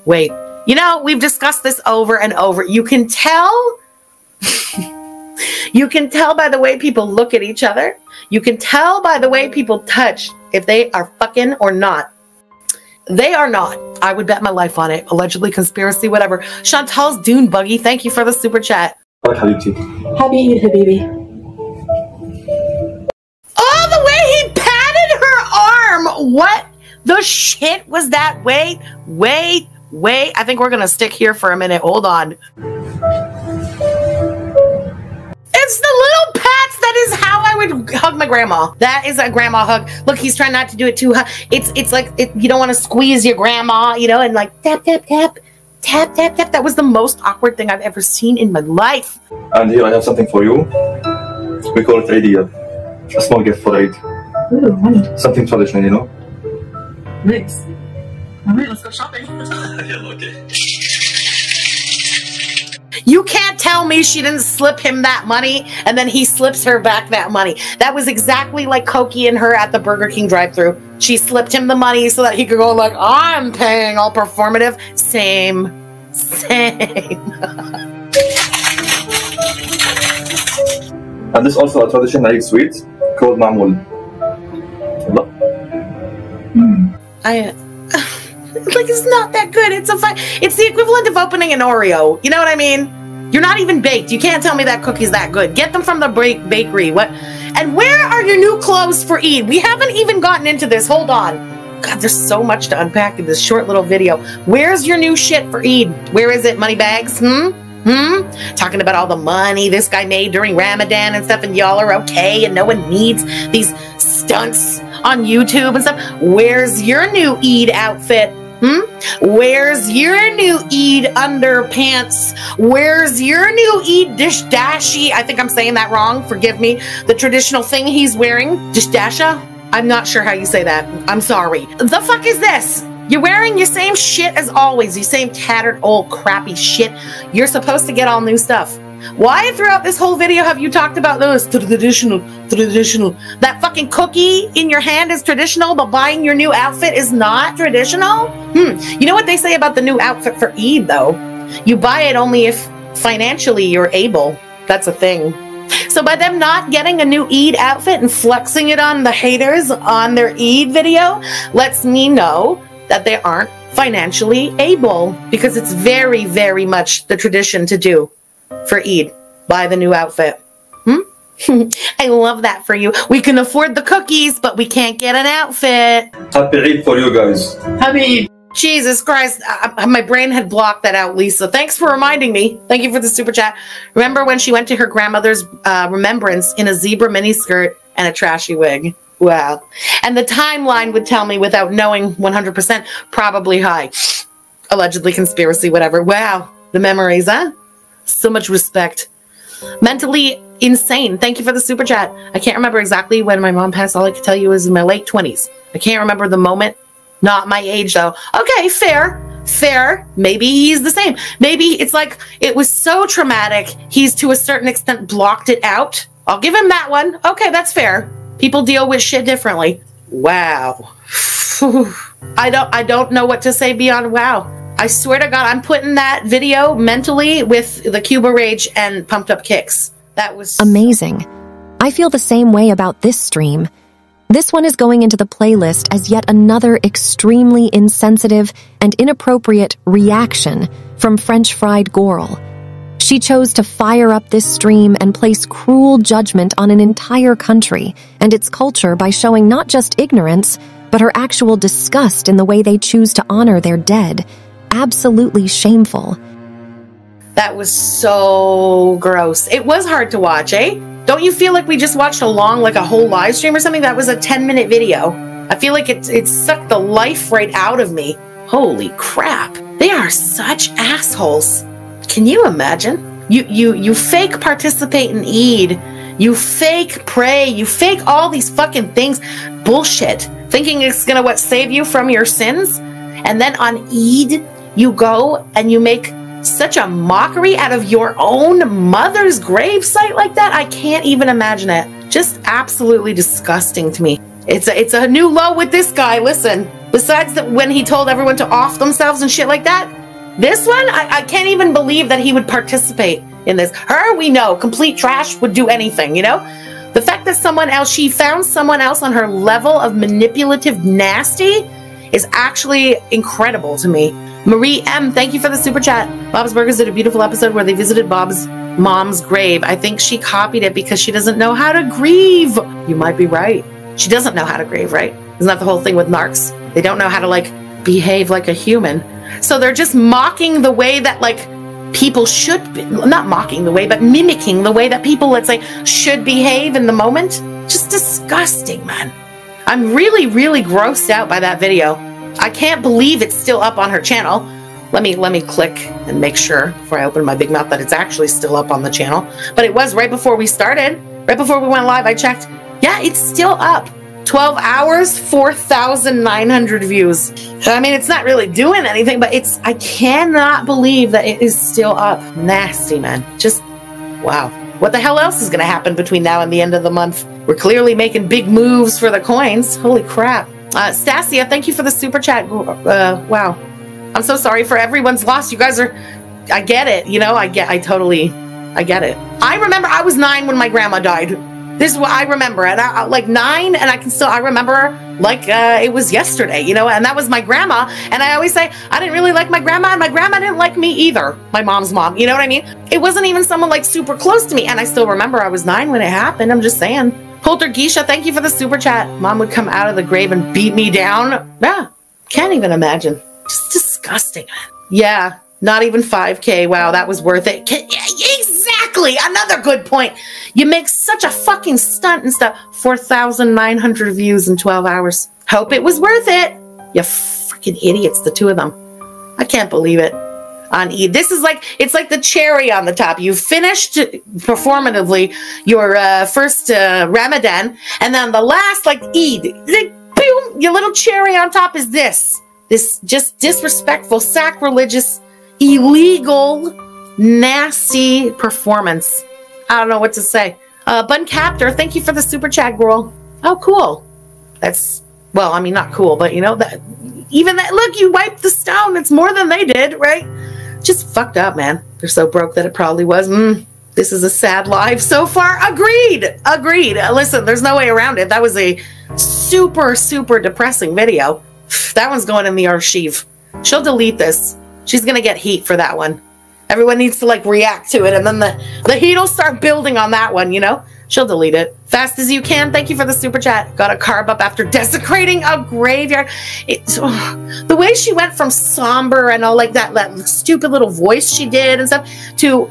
You know, we've discussed this over and over. You can tell. You can tell by the way people look at each other. You can tell by the way people touch if they are fucking or not. They are not. I would bet my life on it. Allegedly, conspiracy, whatever. Chantal's Dune Buggy, thank you for the super chat. Happy Eid, Habibi. Oh, the way he patted her arm. What the shit was that? Wait. I think we're going to stick here for a minute. Hold on. It's the little pats. That is how I would hug my grandma. That is a grandma hug. Look, he's trying not to do it too hard. It's like, you don't want to squeeze your grandma, you know, and like tap. That was the most awkward thing I've ever seen in my life. And here I have something for you. We call it idea. A small gift for Eid. Ooh, money. Something traditional, you know? Nice. Alright, let's go shopping. You can't tell me she didn't slip him that money and then he slips her back that money. That was exactly like Koki and her at the Burger King drive-thru. She slipped him the money so that he could go like, I'm paying, all performative. Same. And this is also a traditional Eid sweet called mamoul. Like, it's not that good. It's the equivalent of opening an Oreo. You know what I mean? You're not even baked. You can't tell me that cookie's that good. Get them from the bakery. What? And where are your new clothes for Eid? We haven't even gotten into this. Hold on. God, there's so much to unpack in this short little video. Where's your new shit for Eid? Where is it? Money bags? Talking about all the money this guy made during Ramadan and stuff, and y'all are okay and no one needs these stunts on YouTube and stuff. Where's your new Eid outfit? Where's your new Eid underpants? Where's your new Eid dish dashi? I think I'm saying that wrong. Forgive me. The traditional thing he's wearing, dish dasha. I'm not sure how you say that. I'm sorry. The fuck is this? You're wearing your same shit as always. Your same tattered, old, crappy shit. You're supposed to get all new stuff. Why throughout this whole video have you talked about those traditional? That fucking cookie in your hand is traditional, but buying your new outfit is not traditional? You know what they say about the new outfit for Eid, though? You buy it only if financially you're able. That's a thing. So by them not getting a new Eid outfit and flexing it on the haters on their Eid video, lets me know that they aren't financially able, because it's very, very much the tradition to do for Eid. Buy the new outfit. I love that for you. We can afford the cookies, but we can't get an outfit. Happy Eid for you guys. Happy Eid. Jesus Christ, my brain had blocked that out, Lisa. Thanks for reminding me. Thank you for the super chat. Remember when she went to her grandmother's remembrance in a zebra miniskirt and a trashy wig? Wow. And the timeline would tell me without knowing 100%, probably high. Allegedly conspiracy, whatever. Wow. The memories, huh? So much respect. Mentally insane. Thank you for the super chat. I can't remember exactly when my mom passed. All I can tell you is in my late 20s. I can't remember the moment. Not my age, though. Okay, fair. Fair. Maybe he's the same. Maybe it's like it was so traumatic, he's to a certain extent blocked it out. I'll give him that one. Okay, that's fair. People deal with shit differently. Wow. I don't know what to say beyond wow. I swear to God, I'm putting that video mentally with the Cuba Rage and Pumped Up Kicks. That was amazing. I feel the same way about this stream. This one is going into the playlist as yet another extremely insensitive and inappropriate reaction from French Fried Gorl. She chose to fire up this stream and place cruel judgment on an entire country and its culture by showing not just ignorance, but her actual disgust in the way they choose to honor their dead. Absolutely shameful. That was so gross. It was hard to watch, eh? Don't you feel like we just watched like a whole live stream or something? That was a 10-minute video. I feel like it sucked the life right out of me. Holy crap. They are such assholes. Can you imagine? You fake participate in Eid. You fake pray. You fake all these fucking things. Bullshit. Thinking it's gonna save you from your sins? And then on Eid, you go and you make such a mockery out of your own mother's gravesite like that? I can't even imagine it. Just absolutely disgusting to me. It's a new low with this guy. Listen, besides that, when he told everyone to off themselves and shit like that, this one, I can't even believe that he would participate in this. Her, we know, complete trash, would do anything, you know? The fact that she found someone else on her level of manipulative nasty is actually incredible to me. Marie M, thank you for the super chat. Bob's Burgers did a beautiful episode where they visited Bob's mom's grave. I think she copied it because she doesn't know how to grieve. You might be right. She doesn't know how to grieve, right? Isn't that the whole thing with narcs? They don't know how to behave like a human. So they're just mocking the way that people should be, not mocking the way, but mimicking the way that people, let's say, should behave in the moment. Just disgusting, man. I'm really, really grossed out by that video. I can't believe it's still up on her channel. Let me click and make sure before I open my big mouth that it's actually still up on the channel. But it was right before we started. Right before we went live, I checked. Yeah, it's still up. 12 hours, 4,900 views. I mean, it's not really doing anything, but I cannot believe that it is still up. Nasty, man. Just, wow. What the hell else is going to happen between now and the end of the month? We're clearly making big moves for the coins. Holy crap. Stasia, thank you for the super chat. Wow. I'm so sorry for everyone's loss. You guys are, I get it. You know, I get it. I remember I was 9 when my grandma died. This is what I remember. And I 9, and I remember it was yesterday, you know, and that was my grandma. And I always say, I didn't really like my grandma, and my grandma didn't like me either. My mom's mom, you know what I mean? It wasn't even someone super close to me. And I still remember I was 9 when it happened. I'm just saying. Poltergeisha, thank you for the super chat. Mom would come out of the grave and beat me down. Yeah, can't even imagine. Just disgusting. Yeah, not even 5K. Wow, that was worth it. Exactly, another good point. You make such a fucking stunt and stuff. 4,900 views in 12 hours. Hope it was worth it. You freaking idiots, the two of them. I can't believe it. on Eid. This is like, it's like the cherry on the top. You finished performatively your first Ramadan, and then the last, like Eid, boom, your little cherry on top is this just disrespectful, sacrilegious, illegal, nasty performance. I don't know what to say. Bun Captor, thank you for the super chat, girl. Oh, cool. That's, well, I mean, not cool, but you know, that even that, look, you wiped the stone. It's more than they did, right? Just fucked up, man. They're so broke that it probably was. This is a sad life so far. Agreed. Listen, there's no way around it. That was a super, super depressing video. That one's going in the archive. She'll delete this. She's going to get heat for that one. Everyone needs to like react to it, and then the heat will start building on that one, you know? She'll delete it. Fast as you can. Thank you for the super chat. Got a carb up after desecrating a graveyard. The way she went from somber and all like that stupid little voice she did and stuff to,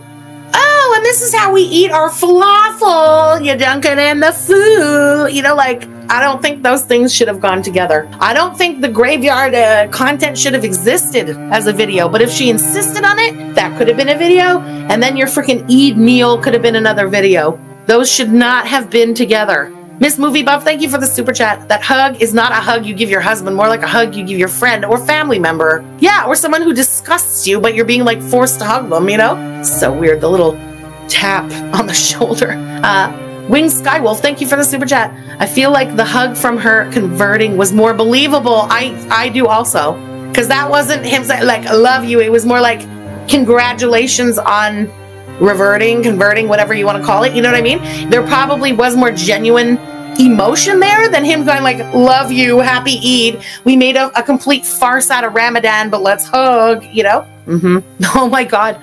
oh, and this is how we eat our falafel. You dunk it in the food. You know, like, I don't think those things should have gone together. I don't think the graveyard content should have existed as a video, but if she insisted on it, that could have been a video, and then your freaking Eid meal could have been another video. Those should not have been together. Miss Movie Buff, thank you for the super chat. That hug is not a hug you give your husband, more like a hug you give your friend or family member. Yeah, or someone who disgusts you, but you're being like forced to hug them, you know? So weird, the little tap on the shoulder. Wing Skywolf, thank you for the super chat. I feel like the hug from her converting was more believable. I do also. Because that wasn't him saying, like, I love you. It was more like, congratulations on converting, whatever you want to call it. You know what I mean? There probably was more genuine emotion there than him going like, love you, happy Eid. We made a complete farce out of Ramadan, but let's hug, you know? Oh my God.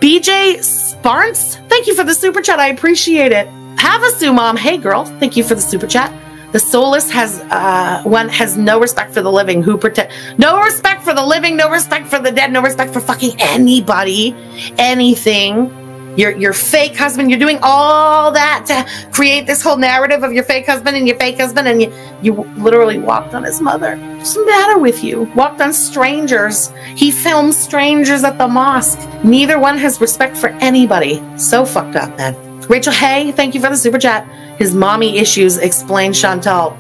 BJ Sparns, thank you for the super chat. I appreciate it. Havasu Mom, hey girl, thank you for the super chat. The soulless has no respect for the living. No respect for the living, no respect for the dead, no respect for fucking anybody, anything. Your fake husband, you're doing all that to create this whole narrative of your fake husband, and you literally walked on his mother. What's the matter with you? Walked on strangers. He filmed strangers at the mosque. Neither one has respect for anybody. So fucked up, man. Rachel Hay, thank you for the super chat. His mommy issues, explained Chantal.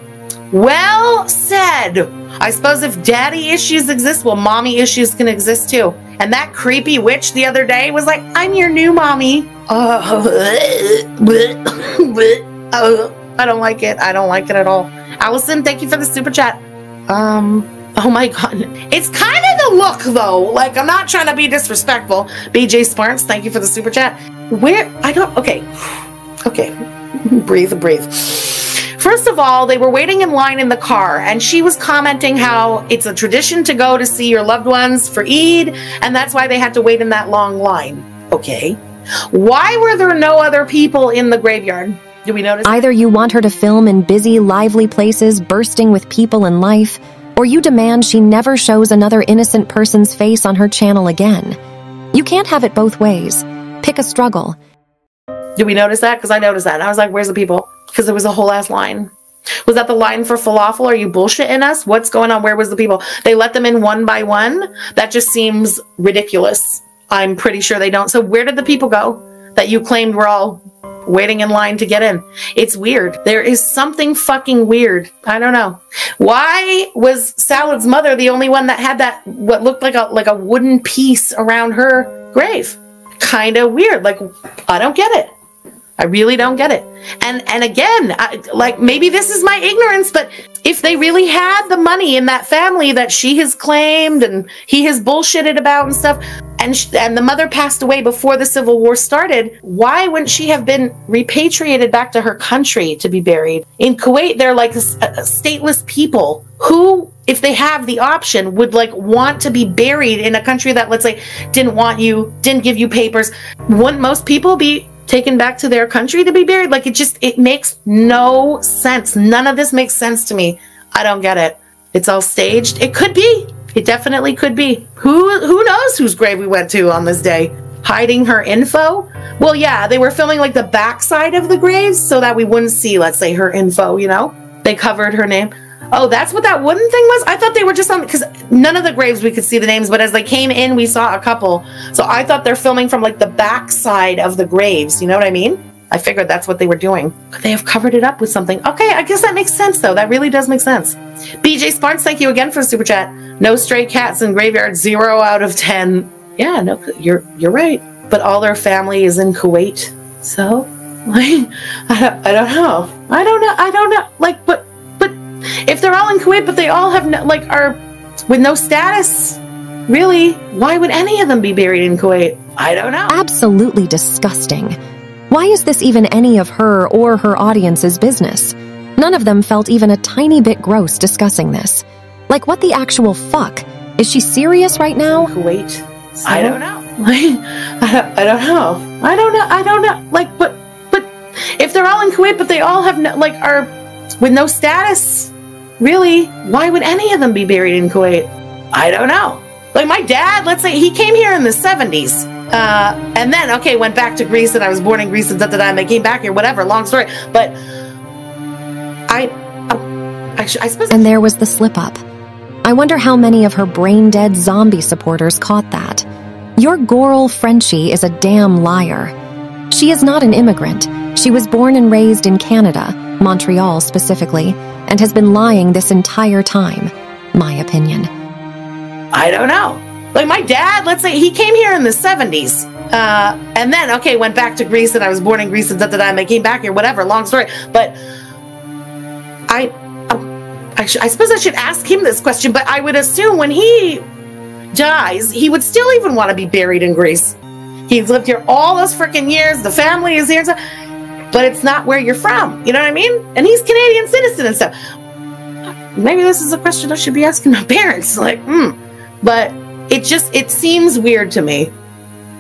Well said. I suppose if daddy issues exist, well, mommy issues can exist too. And that creepy witch the other day was like, I'm your new mommy. I don't like it. I don't like it at all. Allison, thank you for the super chat. Oh my God. It's kind of the look though. Like, I'm not trying to be disrespectful. BJ Sparks, thank you for the super chat. Okay. Breathe. First of all, they were waiting in line in the car, and she was commenting how it's a tradition to go to see your loved ones for Eid, and that's why they had to wait in that long line. Okay. Why were there no other people in the graveyard? Do we notice? Either you want her to film in busy, lively places bursting with people and life, or you demand she never shows another innocent person's face on her channel again. You can't have it both ways. Pick a struggle. Did we notice that? Because I noticed that. And I was like, where's the people? Because there was a whole ass line. Was that the line for falafel? Are you bullshitting us? What's going on? Where was the people? They let them in one by one? That just seems ridiculous. I'm pretty sure they don't. So where did the people go that you claimed were all waiting in line to get in? It's weird. There is something fucking weird. I don't know. Why was Salad's mother the only one that had that, what looked like a wooden piece around her grave? Kind of weird. Like, I don't get it. I really don't get it. And again, like, maybe this is my ignorance, but if they really had the money in that family that she has claimed and he has bullshitted about and stuff, and the mother passed away before the Civil War started, why wouldn't she have been repatriated back to her country to be buried? In Kuwait, they're like stateless people who, if they have the option, would like want to be buried in a country that, let's say, didn't want you, didn't give you papers. Wouldn't most people be taken back to their country to be buried? Like, it makes no sense. None of this makes sense to me. I don't get it. It's all staged. It could be. It definitely could be. Who knows whose grave we went to on this day? Hiding her info? Well, yeah, they were filming like the backside of the graves so that we wouldn't see, let's say, her info, you know? They covered her name. Oh, that's what that wooden thing was? I thought they were just on, because none of the graves we could see the names, but as they came in, we saw a couple. So I thought they're filming from like the back side of the graves. You know what I mean? I figured that's what they were doing. But they have covered it up with something. Okay, I guess that makes sense, though. That really does make sense. BJ Sparks, thank you again for the super chat. No stray cats in graveyard, 0 out of 10. Yeah, no, you're right. But all their family is in Kuwait. So, like, I don't know. I don't know. Like, but if they're all in Kuwait, but they all have no, like, are with no status, really, why would any of them be buried in Kuwait? I don't know. Absolutely disgusting. Why is this even any of her or her audience's business? None of them felt even a tiny bit gross discussing this. Like, what the actual fuck? Is she serious right now? Kuwait? So, I don't know. Like, I don't know. I don't know. Like, but if they're all in Kuwait, but they all have no, like, are with no status, really, why would any of them be buried in Kuwait? I don't know. Like, my dad, let's say, he came here in the 70s. And then, okay, went back to Greece, and I was born in Greece, and they came back here, whatever, long story. But I suppose... And there was the slip-up. I wonder how many of her brain-dead zombie supporters caught that. Your Gorl Frenchie is a damn liar. She is not an immigrant. She was born and raised in Canada, Montreal specifically, and has been lying this entire time, my opinion. I don't know. Like, my dad, let's say, he came here in the 70s. And then, okay, went back to Greece, and I was born in Greece, and they came back here, whatever, long story. But I suppose I should ask him this question, but I would assume when he dies, he would still even want to be buried in Greece. He's lived here all those freaking years, the family is here, but it's not where you're from, you know what I mean? And he's Canadian citizen and stuff. Maybe this is a question I should be asking my parents, like, But it seems weird to me.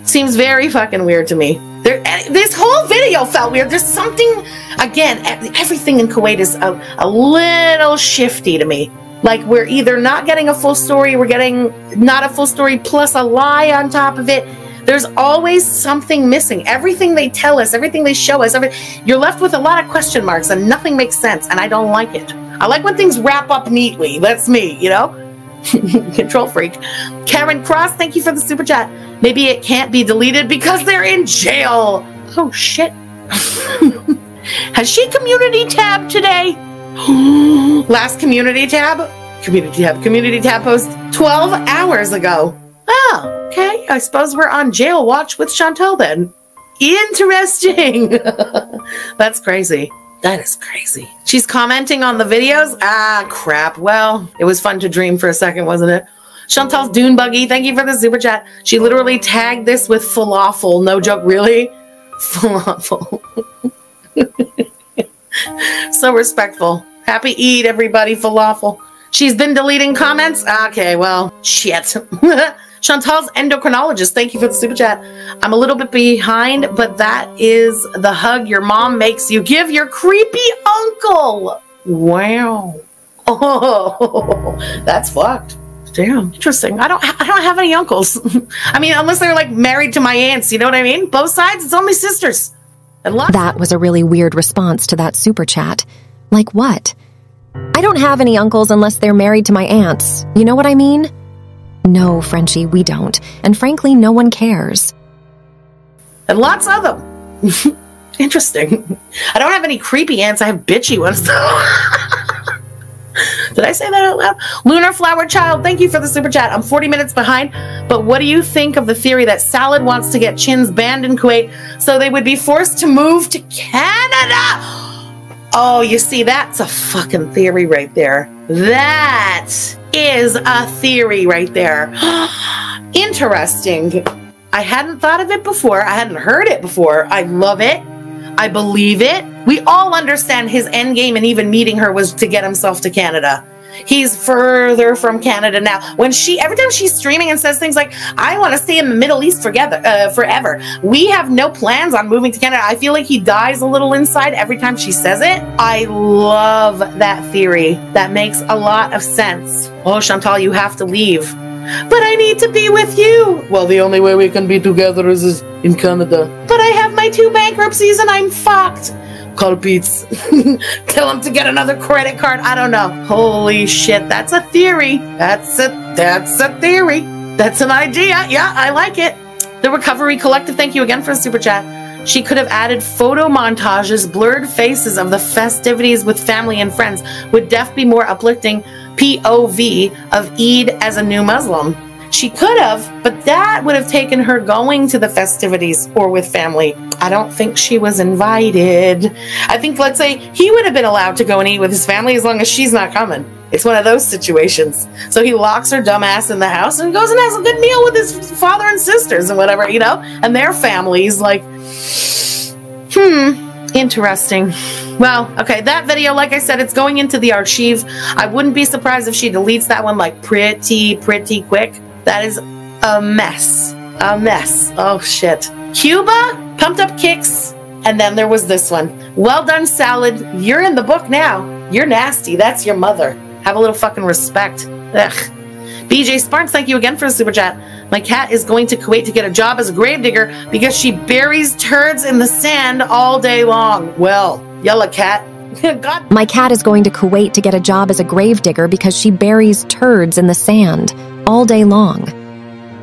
Seems very fucking weird to me. This whole video felt weird. There's something, again, everything in Kuwait is a little shifty to me. Like, we're either not getting a full story, we're getting not a full story plus a lie on top of it. There's always something missing. Everything they tell us, everything they show us, you're left with a lot of question marks and nothing makes sense, and I don't like it. I like when things wrap up neatly. That's me, you know? Control freak. Karen Cross, thank you for the super chat. Maybe it can't be deleted because they're in jail. Oh, shit. Has she community tab today? Last community tab post 12 hours ago. Oh, okay. I suppose we're on jail watch with Chantel then. Interesting. That's crazy. That is crazy. She's commenting on the videos? Ah, crap. Well, it was fun to dream for a second, wasn't it? Chantal's Dune Buggy, thank you for the super chat. She literally tagged this with falafel. No joke, really? Falafel. So respectful. Happy Eid, everybody. Falafel. She's been deleting comments? Okay, well, shit. Chantal's endocrinologist, thank you for the super chat. I'm a little bit behind, but that is the hug your mom makes you give your creepy uncle. Wow. Oh, that's fucked. Damn, interesting. I don't have any uncles. I mean, unless they're like married to my aunts, you know what I mean? Both sides, it's only sisters. That was a really weird response to that super chat. Like what? I don't have any uncles unless they're married to my aunts. You know what I mean? No, Frenchie, we don't. And frankly, no one cares. And lots of them. Interesting. I don't have any creepy aunts. I have bitchy ones, though. Did I say that out loud? Lunar Flower Child, thank you for the super chat. I'm 40 minutes behind, but what do you think of the theory that Salad wants to get Chins banned in Kuwait so they would be forced to move to Canada? Oh, you see, that's a fucking theory right there. That is a theory right there. Interesting. I hadn't thought of it before. I hadn't heard it before. I love it. I believe it. We all understand his end game, and even meeting her was to get himself to Canada. He's further from Canada now. Every time she's streaming and says things like, I want to stay in the Middle East forever. We have no plans on moving to Canada. I feel like he dies a little inside every time she says it. I love that theory. That makes a lot of sense. Oh, Chantal, you have to leave. But I need to be with you. Well, the only way we can be together is in Canada. But I have my 2 bankruptcies and I'm fucked. Call Pete's. Tell him to get another credit card. I don't know. Holy shit, that's a theory. That's a theory. That's an idea. Yeah, I like it. The Recovery Collective, thank you again for the super chat. She could have added photo montages, blurred faces of the festivities with family and friends. Would def be more uplifting POV of Eid as a new Muslim. She could have, but that would have taken her going to the festivities or with family. I don't think she was invited. I think, let's say, he would have been allowed to go and eat with his family as long as she's not coming. It's one of those situations. So he locks her dumb ass in the house and goes and has a good meal with his father and sisters and whatever, you know, and their families. Like, interesting. Well, okay, that video, like I said, it's going into the archive. I wouldn't be surprised if she deletes that one like pretty quick. That is a mess. A mess. Oh, shit. Cuba, Pumped Up Kicks, and then there was this one. Well done, salad. You're in the book now. You're nasty. That's your mother. Have a little fucking respect. Ugh. BJ Sparks, thank you again for the super chat. My cat is going to Kuwait to get a job as a gravedigger because she buries turds in the sand all day long. Well, yellow cat. God. My cat is going to Kuwait to get a job as a gravedigger because she buries turds in the sand all day long.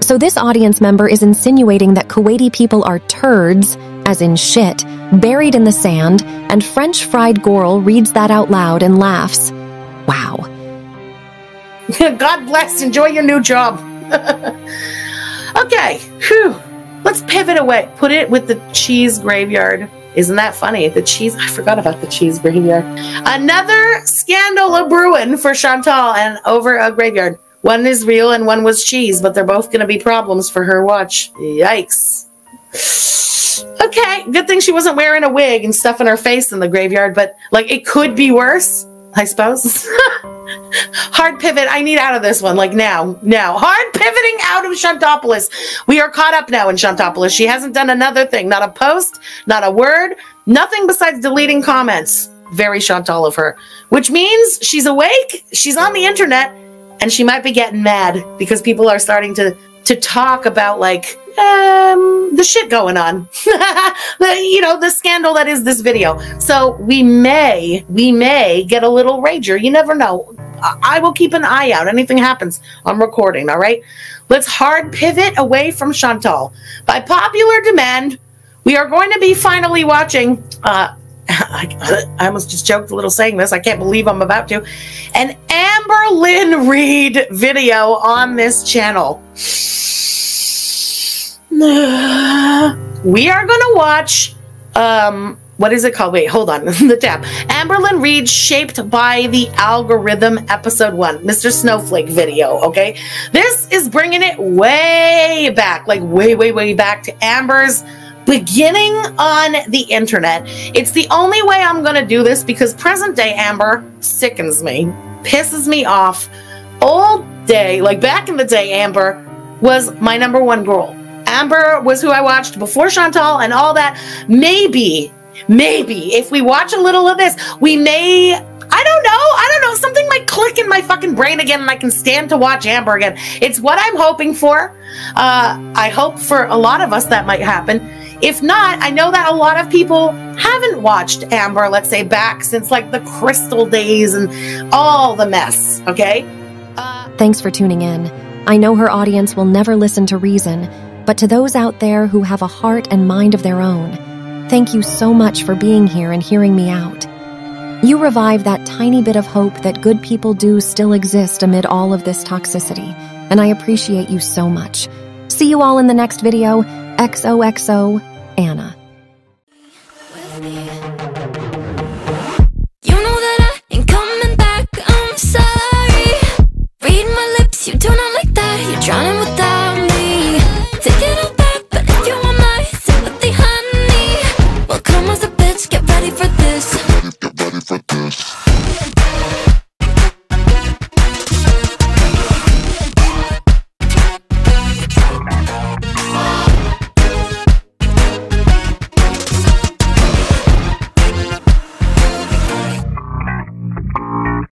So this audience member is insinuating that Kuwaiti people are turds, as in shit, buried in the sand, and French fried Gorl reads that out loud and laughs. Wow. God bless. Enjoy your new job. Okay. Whew. Let's pivot away. Put it with the cheese graveyard. Isn't that funny? The cheese. I forgot about the cheese graveyard. Another scandal a brewing for Chantal and over a graveyard. One is real and one was cheese, but they're both going to be problems for her watch. Yikes. Okay. Good thing she wasn't wearing a wig and stuffing her face in the graveyard, but like it could be worse, I suppose. Hard pivot. I need out of this one. Like now. Hard pivoting out of Chantopolis. We are caught up now in Chantopolis. She hasn't done another thing. Not a post, not a word, nothing besides deleting comments. Very Chantal of her. Which means she's awake, she's on the internet, and she might be getting mad because people are starting to talk about like the shit going on. The scandal that is this video. So we may get a little rager. You never know. I will keep an eye out. Anything happens, I'm recording, all right? Let's hard pivot away from Chantal. By popular demand, we are going to be finally watching I almost just joked a little saying this. I can't believe I'm about to. An Amber Lynn Reid video on this channel. We are going to watch, what is it called? Wait, hold on. The tab. Amber Lynn Reid, Shaped by the Algorithm, episode 1. Mr. Snowflake video, okay? This is bringing it way back, like way back to Amber's beginning on the internet. It's the only way I'm going to do this because present day Amber sickens me, pisses me off all day. Like back in the day, Amber was my #1 girl. Amber was who I watched before Chantal and all that. Maybe if we watch a little of this, we may, I don't know, something might click in my fucking brain again and I can stand to watch Amber again. It's what I'm hoping for. I hope for a lot of us that might happen. If not, I know that a lot of people haven't watched Amber, let's say back since like the Crystal days and all the mess, okay? Thanks for tuning in. I know her audience will never listen to reason, but to those out there who have a heart and mind of their own, thank you so much for being here and hearing me out. You revive that tiny bit of hope that good people do still exist amid all of this toxicity, and I appreciate you so much. See you all in the next video. XOXO, Anna.